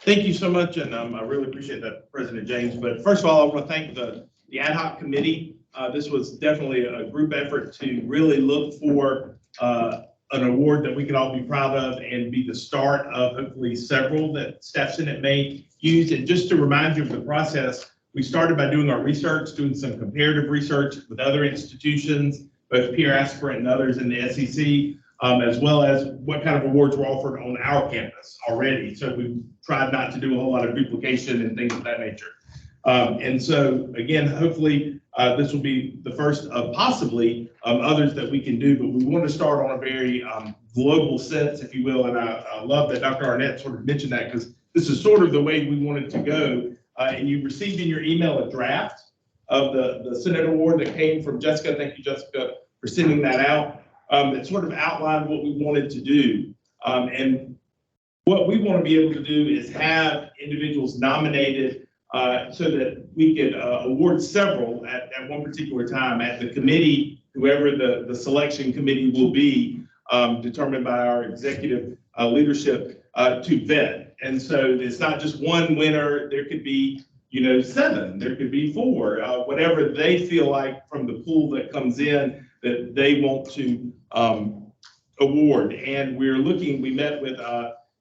Thank you so much, and I really appreciate that, President James. But first of all, I want to thank the ad hoc committee. This was definitely a group effort to really look for an award that we could all be proud of and be the start of hopefully several that Staff Senate may use. And just to remind you of the process, we started by doing our research, doing some comparative research with other institutions, both peer aspirant and others in the SEC. As well as what kind of awards were offered on our campus already. So we tried not to do a whole lot of duplication and things of that nature. And so again, hopefully this will be the first of possibly others that we can do, but we want to start on a very global sense, if you will. And I love that Dr. Arnett sort of mentioned that, because this is sort of the way we wanted to go. And you received in your email a draft of the Senate Award that came from Jessica. Thank you, Jessica, for sending that out. That sort of outlined what we wanted to do. And what we want to be able to do is have individuals nominated so that we could award several at one particular time at the committee, whoever the selection committee will be, determined by our executive leadership to vet. And so it's not just one winner. There could be, 7, there could be 4, whatever they feel like from the pool that comes in that they want to award. And we met with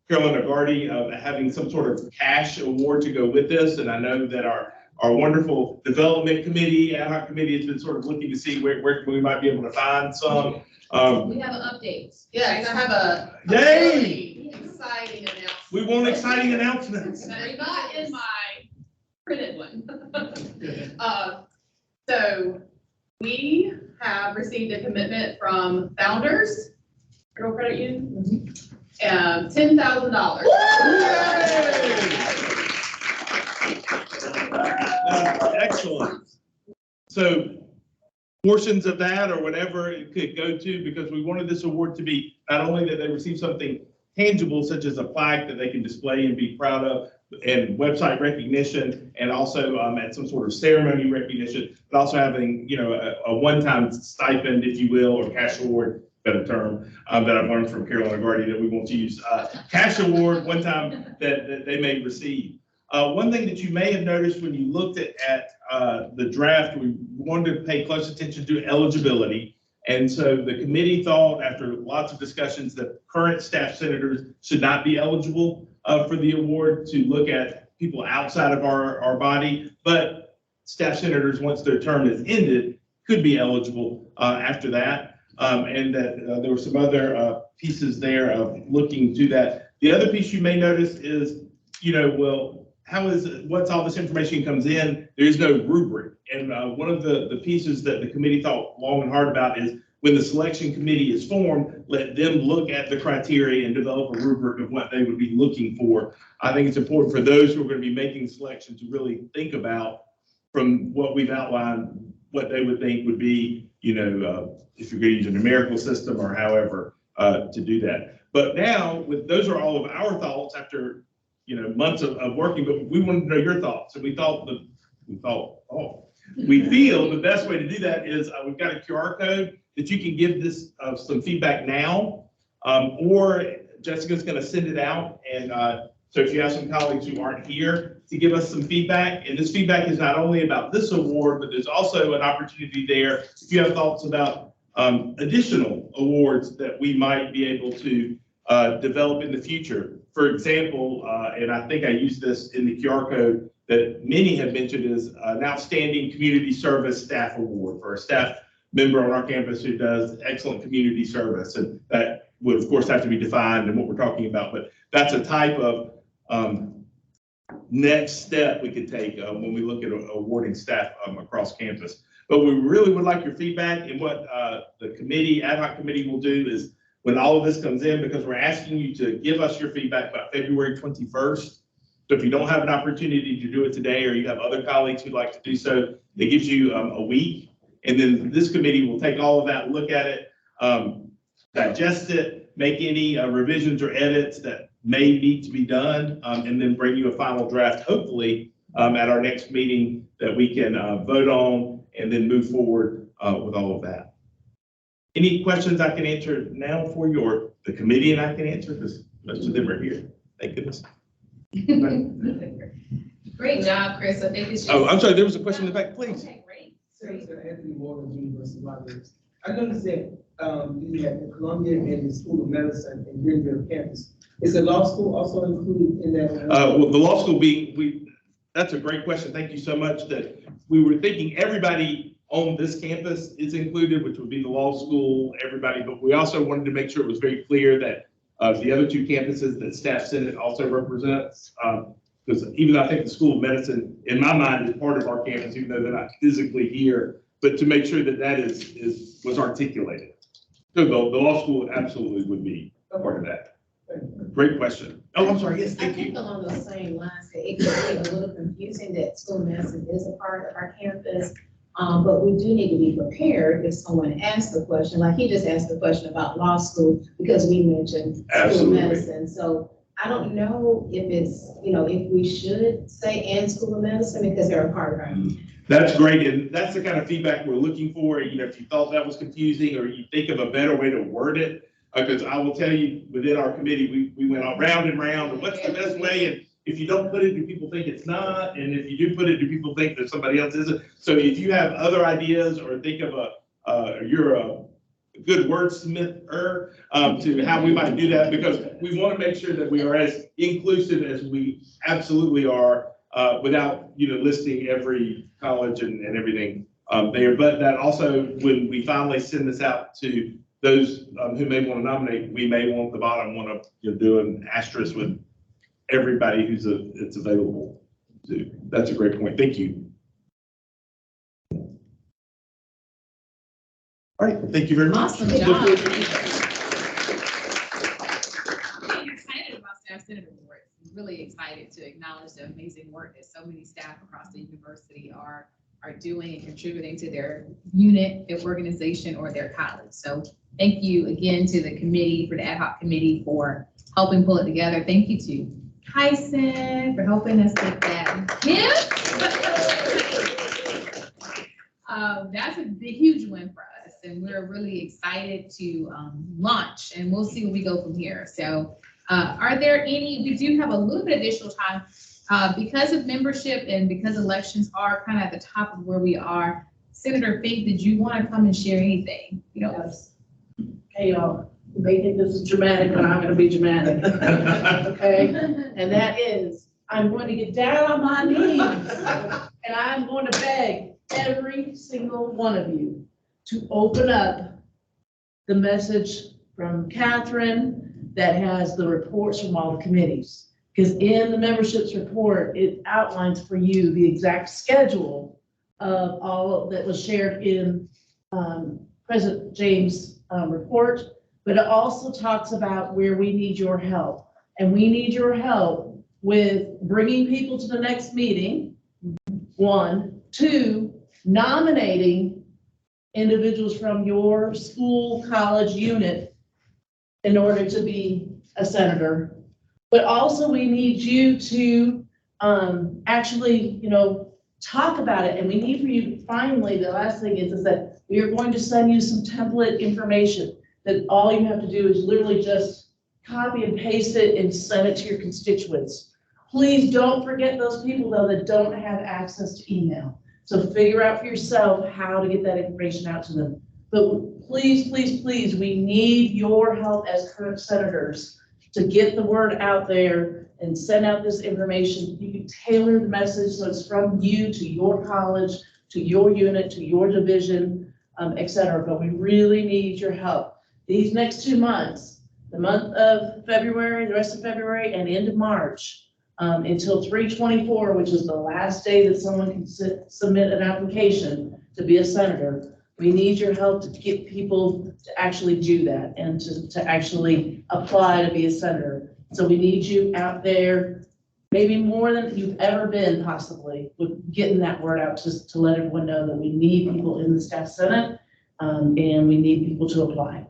Carolyn Agardi having some sort of cash award to go with this. And I know that our wonderful development committee, ad hoc committee, has been sort of looking to see where we might be able to find some. We have an update. Yes, I have a Yay! really exciting announcement. We want exciting announcements. They're not in my printed one. So We have received a commitment from Founders Federal Credit Union, $10,000. Excellent. So portions of that or whatever it could go to, because we wanted this award to be not only that they receive something tangible, such as a plaque that they can display and be proud of, and website recognition, and also at some sort of ceremony recognition, but also having, you know, a one-time stipend, if you will, or cash award, better term, that I've learned from Carolina Guardy that we want to use, cash award one time that they may receive. One thing that you may have noticed when you looked at the draft, we wanted to pay close attention to eligibility. And so the committee thought, after lots of discussions, that current staff senators should not be eligible for the award, to look at people outside of our body. But staff senators, once their term is ended, could be eligible after that. And that there were some other pieces there of looking to that. The other piece you may notice is, you know, well, once all this information comes in, there is no rubric. And one of the pieces that the committee thought long and hard about is, when the selection committee is formed, let them look at the criteria and develop a rubric of what they would be looking for. I think it's important for those who are going to be making selections to really think about, from what we've outlined, what they would think would be, you know, if you're going to use a numerical system or however to do that. But now, those are all of our thoughts after, you know, months of working, but we wanted to know your thoughts. And we feel the best way to do that is we've got a QR code that you can give this some feedback now, or Jessica's going to send it out. And so if you have some colleagues who aren't here to give us some feedback, and this feedback is not only about this award, but there's also an opportunity there if you have thoughts about additional awards that we might be able to develop in the future. For example, and I think I used this in the QR code that many have mentioned, is an outstanding community service staff award for a staff member on our campus who does excellent community service. And that would, of course, have to be defined and what we're talking about, but that's a type of next step we could take when we look at awarding staff across campus. But we really would like your feedback, and what the ad hoc committee will do is, when all of this comes in, because we're asking you to give us your feedback by February 21st. So if you don't have an opportunity to do it today, or you have other colleagues who'd like to do so, it gives you a week. And then this committee will take all of that, look at it, digest it, make any revisions or edits that may need to be done, and then bring you a final draft, hopefully, at our next meeting that we can vote on and then move forward with all of that. Any questions I can answer now for you, or the committee and I can answer, because most of them are here. Thank goodness. Great job, Chris. I think it's just. Oh, I'm sorry, there was a question in the back, please. Okay, great. Senator Anthony Morgan, University Libraries. I noticed that you had the Columbia and the School of Medicine in Greenville campus. Is the law school also included in that? Well, the law school that's a great question. Thank you so much. That we were thinking everybody on this campus is included, which would be the law school, everybody, but we also wanted to make sure it was very clear that the other two campuses that Staff Senate also represents, because even though I think the School of Medicine, in my mind, is part of our campus, even though they're not physically here, but to make sure that that was articulated. So the law school absolutely would be part of that. Great question. Oh, I'm sorry. Yes, thank I think you. along those same lines, that it can be a little confusing that school medicine is a part of our campus. But we do need to be prepared if someone asks the question, like he just asked the question about law school, because we mentioned school medicine. So I don't know if it's, if we should say and school of medicine, because they're a part of our. That's great. And that's the kind of feedback we're looking for. If you thought that was confusing, or you think of a better way to word it, because I will tell you, within our committee, we went round and round, and what's the best way? And if you don't put it, do people think it's not? And if you do put it, do people think that somebody else isn't? So if you have other ideas, or think of you're a good wordsmither to how we might do that, because we want to make sure that we are as inclusive as we absolutely are, without listing every college and everything there. But that also, when we finally send this out to those who may want to nominate, we may want the bottom one to do an asterisk with everybody it's available to. That's a great point. Thank you. All right, thank you very much. Awesome job. I'm excited about Staff Senate Awards. I'm really excited to acknowledge the amazing work that so many staff across the university are doing and contributing to their unit, their organization, or their college. So thank you again to the committee, for the ad hoc committee, for helping pull it together. Thank you to Tyson for helping us with that gift. That's a big, huge win for us, and we're really excited to launch, and we'll see where we go from here. So are there any, we do have a little bit additional time because of membership and because elections are kind of at the top of where we are. Senator Fink, did you want to come and share anything? You know, Yes. Hey, y'all, you may think this is dramatic, but I'm gonna be dramatic. Okay, and that is, I'm going to get down on my knees and I'm going to beg every single one of you to open up the message from Catherine that has the reports from all the committees. Because in the membership's report, it outlines for you the exact schedule of all that was shared in President James' report, but it also talks about where we need your help. And we need your help with bringing people to the next meeting, 1, 2, nominating individuals from your school, college unit in order to be a senator. But also we need you to actually, talk about it. And we need for you, finally, the last thing is that we are going to send you some template information that all you have to do is literally just copy and paste it and send it to your constituents. Please don't forget those people, though, that don't have access to email. So figure out for yourself how to get that information out to them. But please, please, please, we need your help as current senators to get the word out there and send out this information. You can tailor the message so it's from you to your college, to your unit, to your division, et cetera. But we really need your help. These next 2 months, the month of February, the rest of February, and into March, until 3/24, which is the last day that someone can submit an application to be a senator. We need your help to get people to actually do that and to actually apply to be a senator. So we need you out there, maybe more than you've ever been possibly, with getting that word out to let everyone know that we need people in the staff senate, and we need people to apply.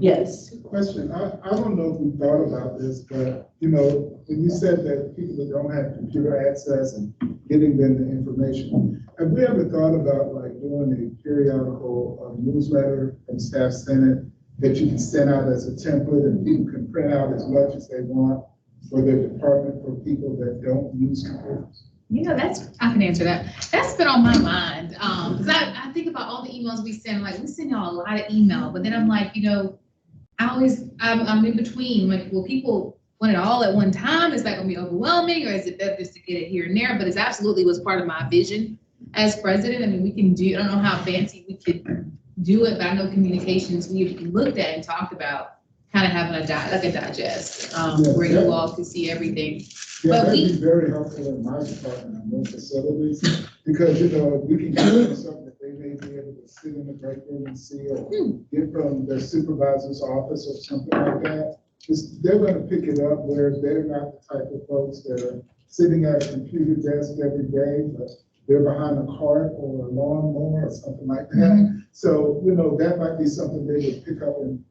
Yes. Question, I don't know if we thought about this, but when you said that people that don't have computer access and getting them the information, have we ever thought about like doing a periodical newsletter from Staff Senate that you can send out as a template and people can print out as much as they want for their department for people that don't use computers? I can answer that. That's been on my mind. Because I think about all the emails we send, like we send y'all a lot of email, but then I'm like, I'm in between. Like, will people want it all at one time? Is that gonna be overwhelming, or is it better just to get it here and there? But it's absolutely was part of my vision as president. I mean, we can do, I don't know how fancy we could do it, but I know communications, we looked at and talked about kind of having a digest, where you all could see everything. Yeah, But that'd be very helpful in my department and those facilities, because, we can give them something that they may be able to sit in the break room and see, or get from their supervisor's office or something like that. They're gonna pick it up, whereas they're not the type of folks that are sitting at a computer desk every day, but they're behind a cart or a lawnmower or something like that. So, that might be something they would pick up and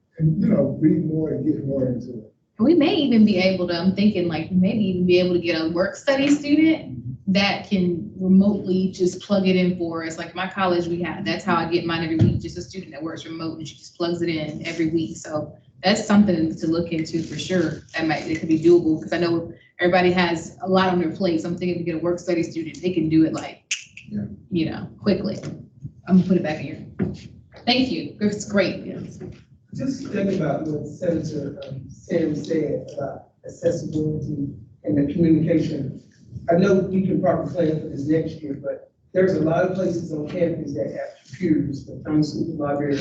read more and get more into it. We may even be able to, I'm thinking like, maybe even be able to get a work study student that can remotely just plug it in for us. Like my college, that's how I get mine every week, just a student that works remote and she just plugs it in every week. So that's something to look into for sure. It could be doable, because I know everybody has a lot on their plate. So I'm thinking to get a work study student, they can do it quickly. I'm gonna put it back in here. Thank you. It's great. Yes. Just think about what Senator Sam said about accessibility and the communication. I know we can probably plan for this next year, but there's a lot of places on campus that have computers, the pharmaceutical library,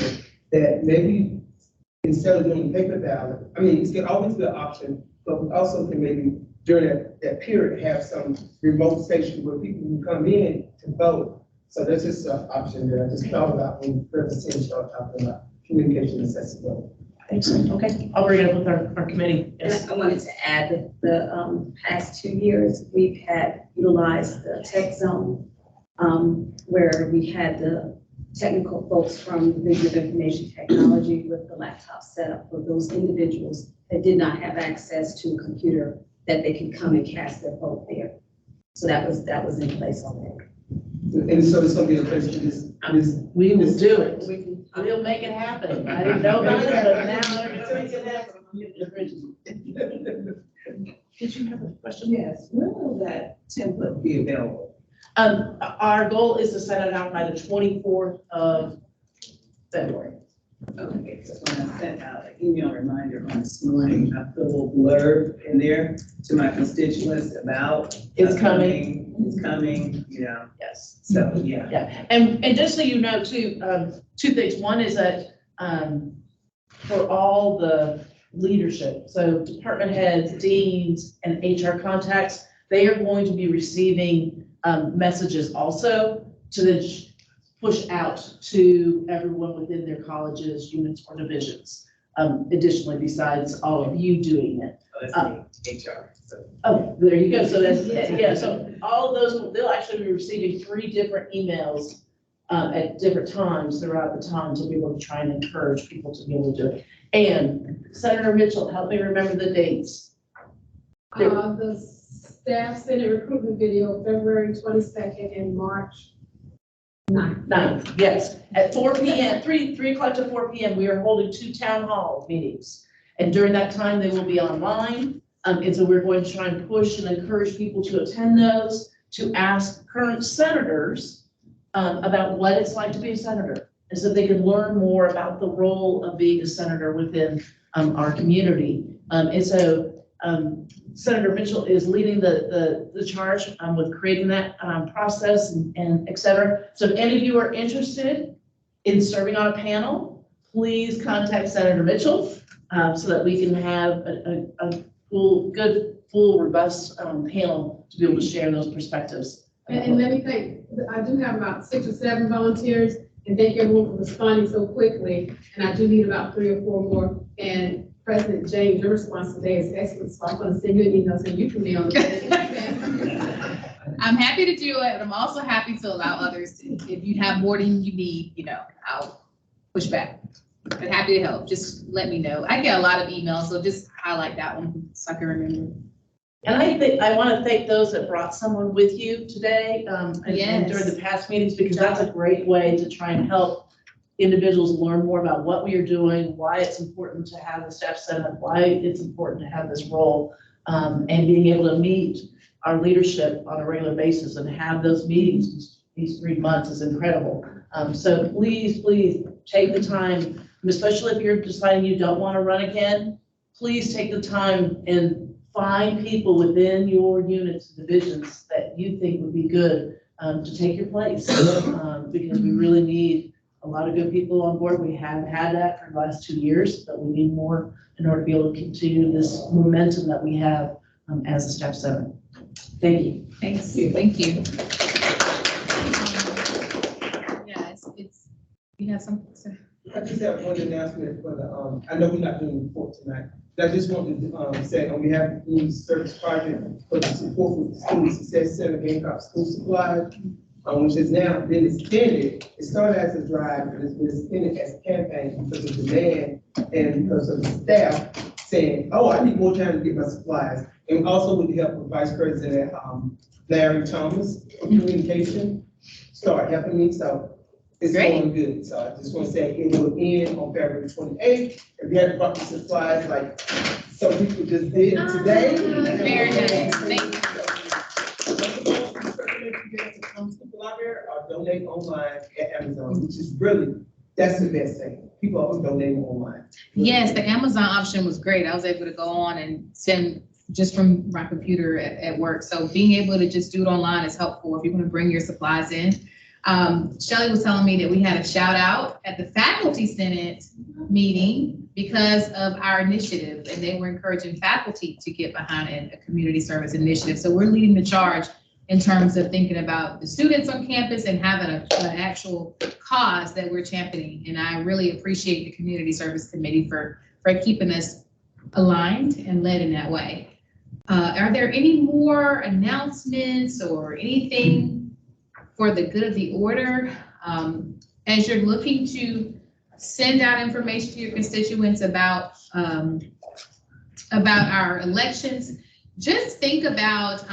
that maybe instead of doing paper ballot, I mean, it's always be an option, but we also can maybe during that period have some remote station where people can come in to vote. So that's just an option that I just thought about when Representative started talking about communication accessibility. Excellent, okay, I'll bring it up with our committee. Yes. And I wanted to add that the past 2 years, we've had utilized the tech zone, where we had the technical folks from the Division of Information Technology with the laptop set up for those individuals that did not have access to a computer, that they could come and cast their vote there. So that was in place already. And so it's gonna be a place for this. We will do it. We'll make it happen. I didn't know about it, but now everybody's gonna have. Did you have a question? Yes, when will that template be available? Our goal is to send it out by the 24th of February. Okay, so when I sent out an email reminder on this morning, I put a little blurb in there to my constituents about. It's coming. It's coming, you know, Yes. so, yeah. Yeah, and just so you know too, two things. One is that for all the leadership, so department heads, deans, and HR contacts, they are going to be receiving messages also to then push out to everyone within their colleges, units, or divisions. Additionally, besides all of you doing it. Oh, that's HR, so. Oh, there you go. So that's, yeah, so all of those, they'll actually be receiving 3 different emails at different times throughout the time to be able to try and encourage people to be able to do it. And Senator Mitchell, help me remember the dates. The staff Senate recruitment video, February 22nd and March 9th. Yes, at 4 p.m., 3 o'clock to 4 p.m., we are holding 2 town hall meetings. And during that time, they will be online. And so we're going to try and push and encourage people to attend those, to ask current senators about what it's like to be a senator, and so they can learn more about the role of being a senator within our community. And so Senator Mitchell is leading the charge with creating that process and et cetera. So if any of you are interested in serving on a panel, please contact Senator Mitchell so that we can have a full, robust panel to be able to share those perspectives. And let me think, I do have about 6 or 7 volunteers, and thank everyone for responding so quickly. And I do need about 3 or 4 more. And President James, your response today is excellent, so I'm going to send you an email so you can be on the. I'm happy to do it, but I'm also happy to allow others to, if you have more than you need, I'll push back. But happy to help. Just let me know. I get a lot of emails, so just highlight that one so I can remember. And I want to thank those that brought someone with you today and during the past meetings, because that's a great way to try and help individuals learn more about what we are doing, why it's important to have the staff senate, why it's important to have this role, and being able to meet our leadership on a regular basis and have those meetings these 3 months is incredible. So please take the time, especially if you're deciding you don't want to run again, please take the time and find people within your units, divisions that you think would be good to take your place, because we really need a lot of good people on board. We have had that for the last 2 years, but we need more in order to be able to continue this momentum that we have as a staff senate. Thank you. Thanks. Thank you. It's you have something to say? I just have one announcement for the, I know we're not doing a report tonight, but I just wanted to say on behalf of the Community Service Project for the support for the Student Success Center Gamecock School Supplies, which has now been extended. It started as a drive, but it's been extended as a campaign because of demand and because of the staff saying, oh, I need more time to get my supplies. And also with the help of Vice President Larry Thomas for communication, started helping me. So it's going good. So I just want to say it will end on February 28th. If you hadn't brought the supplies like some people just did today. Very nice. Thank you. Come to the library or donate online at Amazon, which is really, that's the best thing. People always donate online. Yes, the Amazon option was great. I was able to go on and send just from my computer at work. So being able to just do it online is helpful if you want to bring your supplies in. Shelley was telling me that we had a shout out at the Faculty Senate meeting because of our initiative, and they were encouraging faculty to get behind a community service initiative. So we're leading the charge in terms of thinking about the students on campus and having an actual cause that we're championing. And I really appreciate the Community Service Committee for keeping us aligned and led in that way. Are there any more announcements or anything for the good of the order? As you're looking to send out information to your constituents about our elections, just think about,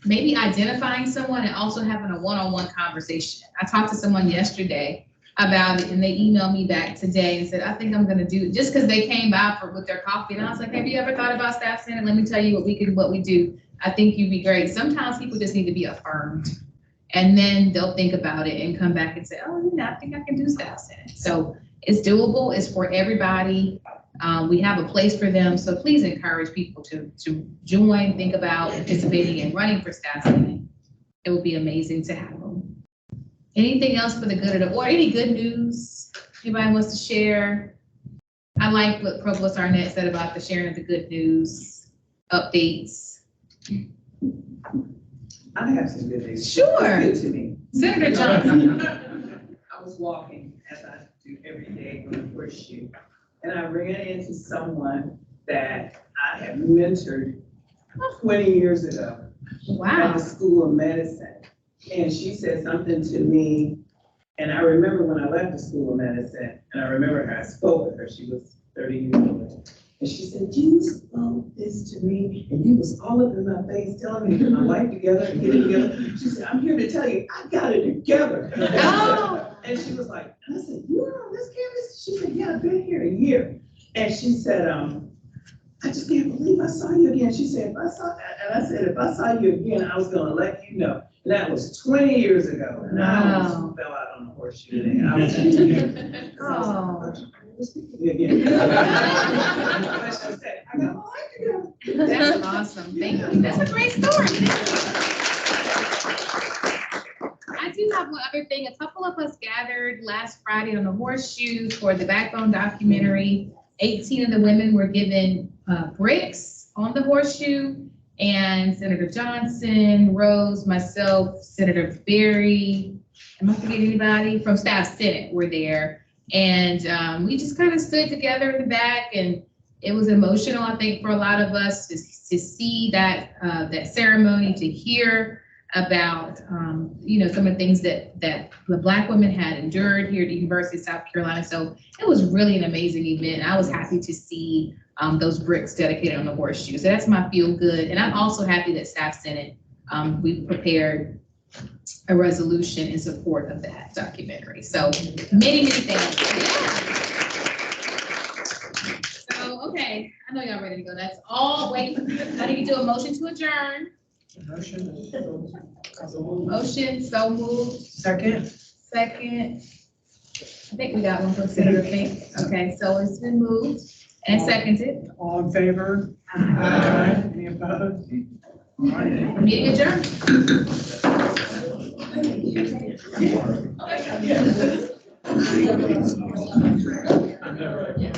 maybe identifying someone and also having a one-on-one conversation. I talked to someone yesterday about it and they emailed me back today and said, I think I'm gonna do it, just because they came by with their coffee. And I was like, have you ever thought about Staff Senate? Let me tell you what we do. I think you'd be great. Sometimes people just need to be affirmed. And then they'll think about it and come back and say, oh, I think I can do Staff Senate. So it's doable, it's for everybody. We have a place for them. So please encourage people to join, think about participating and running for Staff Senate. It would be amazing to have them. Anything else for the good of the, or any good news anybody wants to share? I like what Provost Arnett said about the sharing of the good news updates. I have some good news. Sure. It's good to me. Senator Johnson. I was walking, as I do every day, on the horseshoe, and I ran into someone that I had mentored 20 years ago. Wow. At the School of Medicine. And she said something to me, and I remember when I left the School of Medicine, and I remember how I spoke with her. She was 30 years old. And she said, you spoke this to me, and you was all up in my face telling me to get my life together and get it together. She said, I'm here to tell you, I got it together. Oh. And she was like, and I said, you were on this campus? She said, yeah, I've been here a year. And she said, I just can't believe I saw you again. She said, and I said, if I saw you again, I was gonna let you know. And that was 20 years ago. And I almost fell out on the horseshoe today. I was again. But she said, I got my life together. That's awesome. Thank you. That's a great story. I do have one other thing. A couple of us gathered last Friday on the horseshoe for the Backbone documentary. 18 of the women were given bricks on the horseshoe, and Senator Johnson, Rose, myself, Senator Berry, am I forgetting anybody? From Staff Senate were there. And we just kind of stood together in the back, and it was emotional, I think, for a lot of us to see that ceremony, to hear about, some of the things that the Black women had endured here at the University of South Carolina. So it was really an amazing event. I was happy to see those bricks dedicated on the horseshoe. So that's my feel good. And I'm also happy that Staff Senate, we prepared a resolution in support of that documentary. So many, many things. Yeah. So, okay, I know y'all ready to go. That's all. Wait, I need to do a motion to adjourn. Motion, so moved. Second. Second. I think we got one from Senator Fink. Okay, so it's been moved and seconded. All in favor? Aye. Any opposed? All right. Meeting adjourned. Yeah.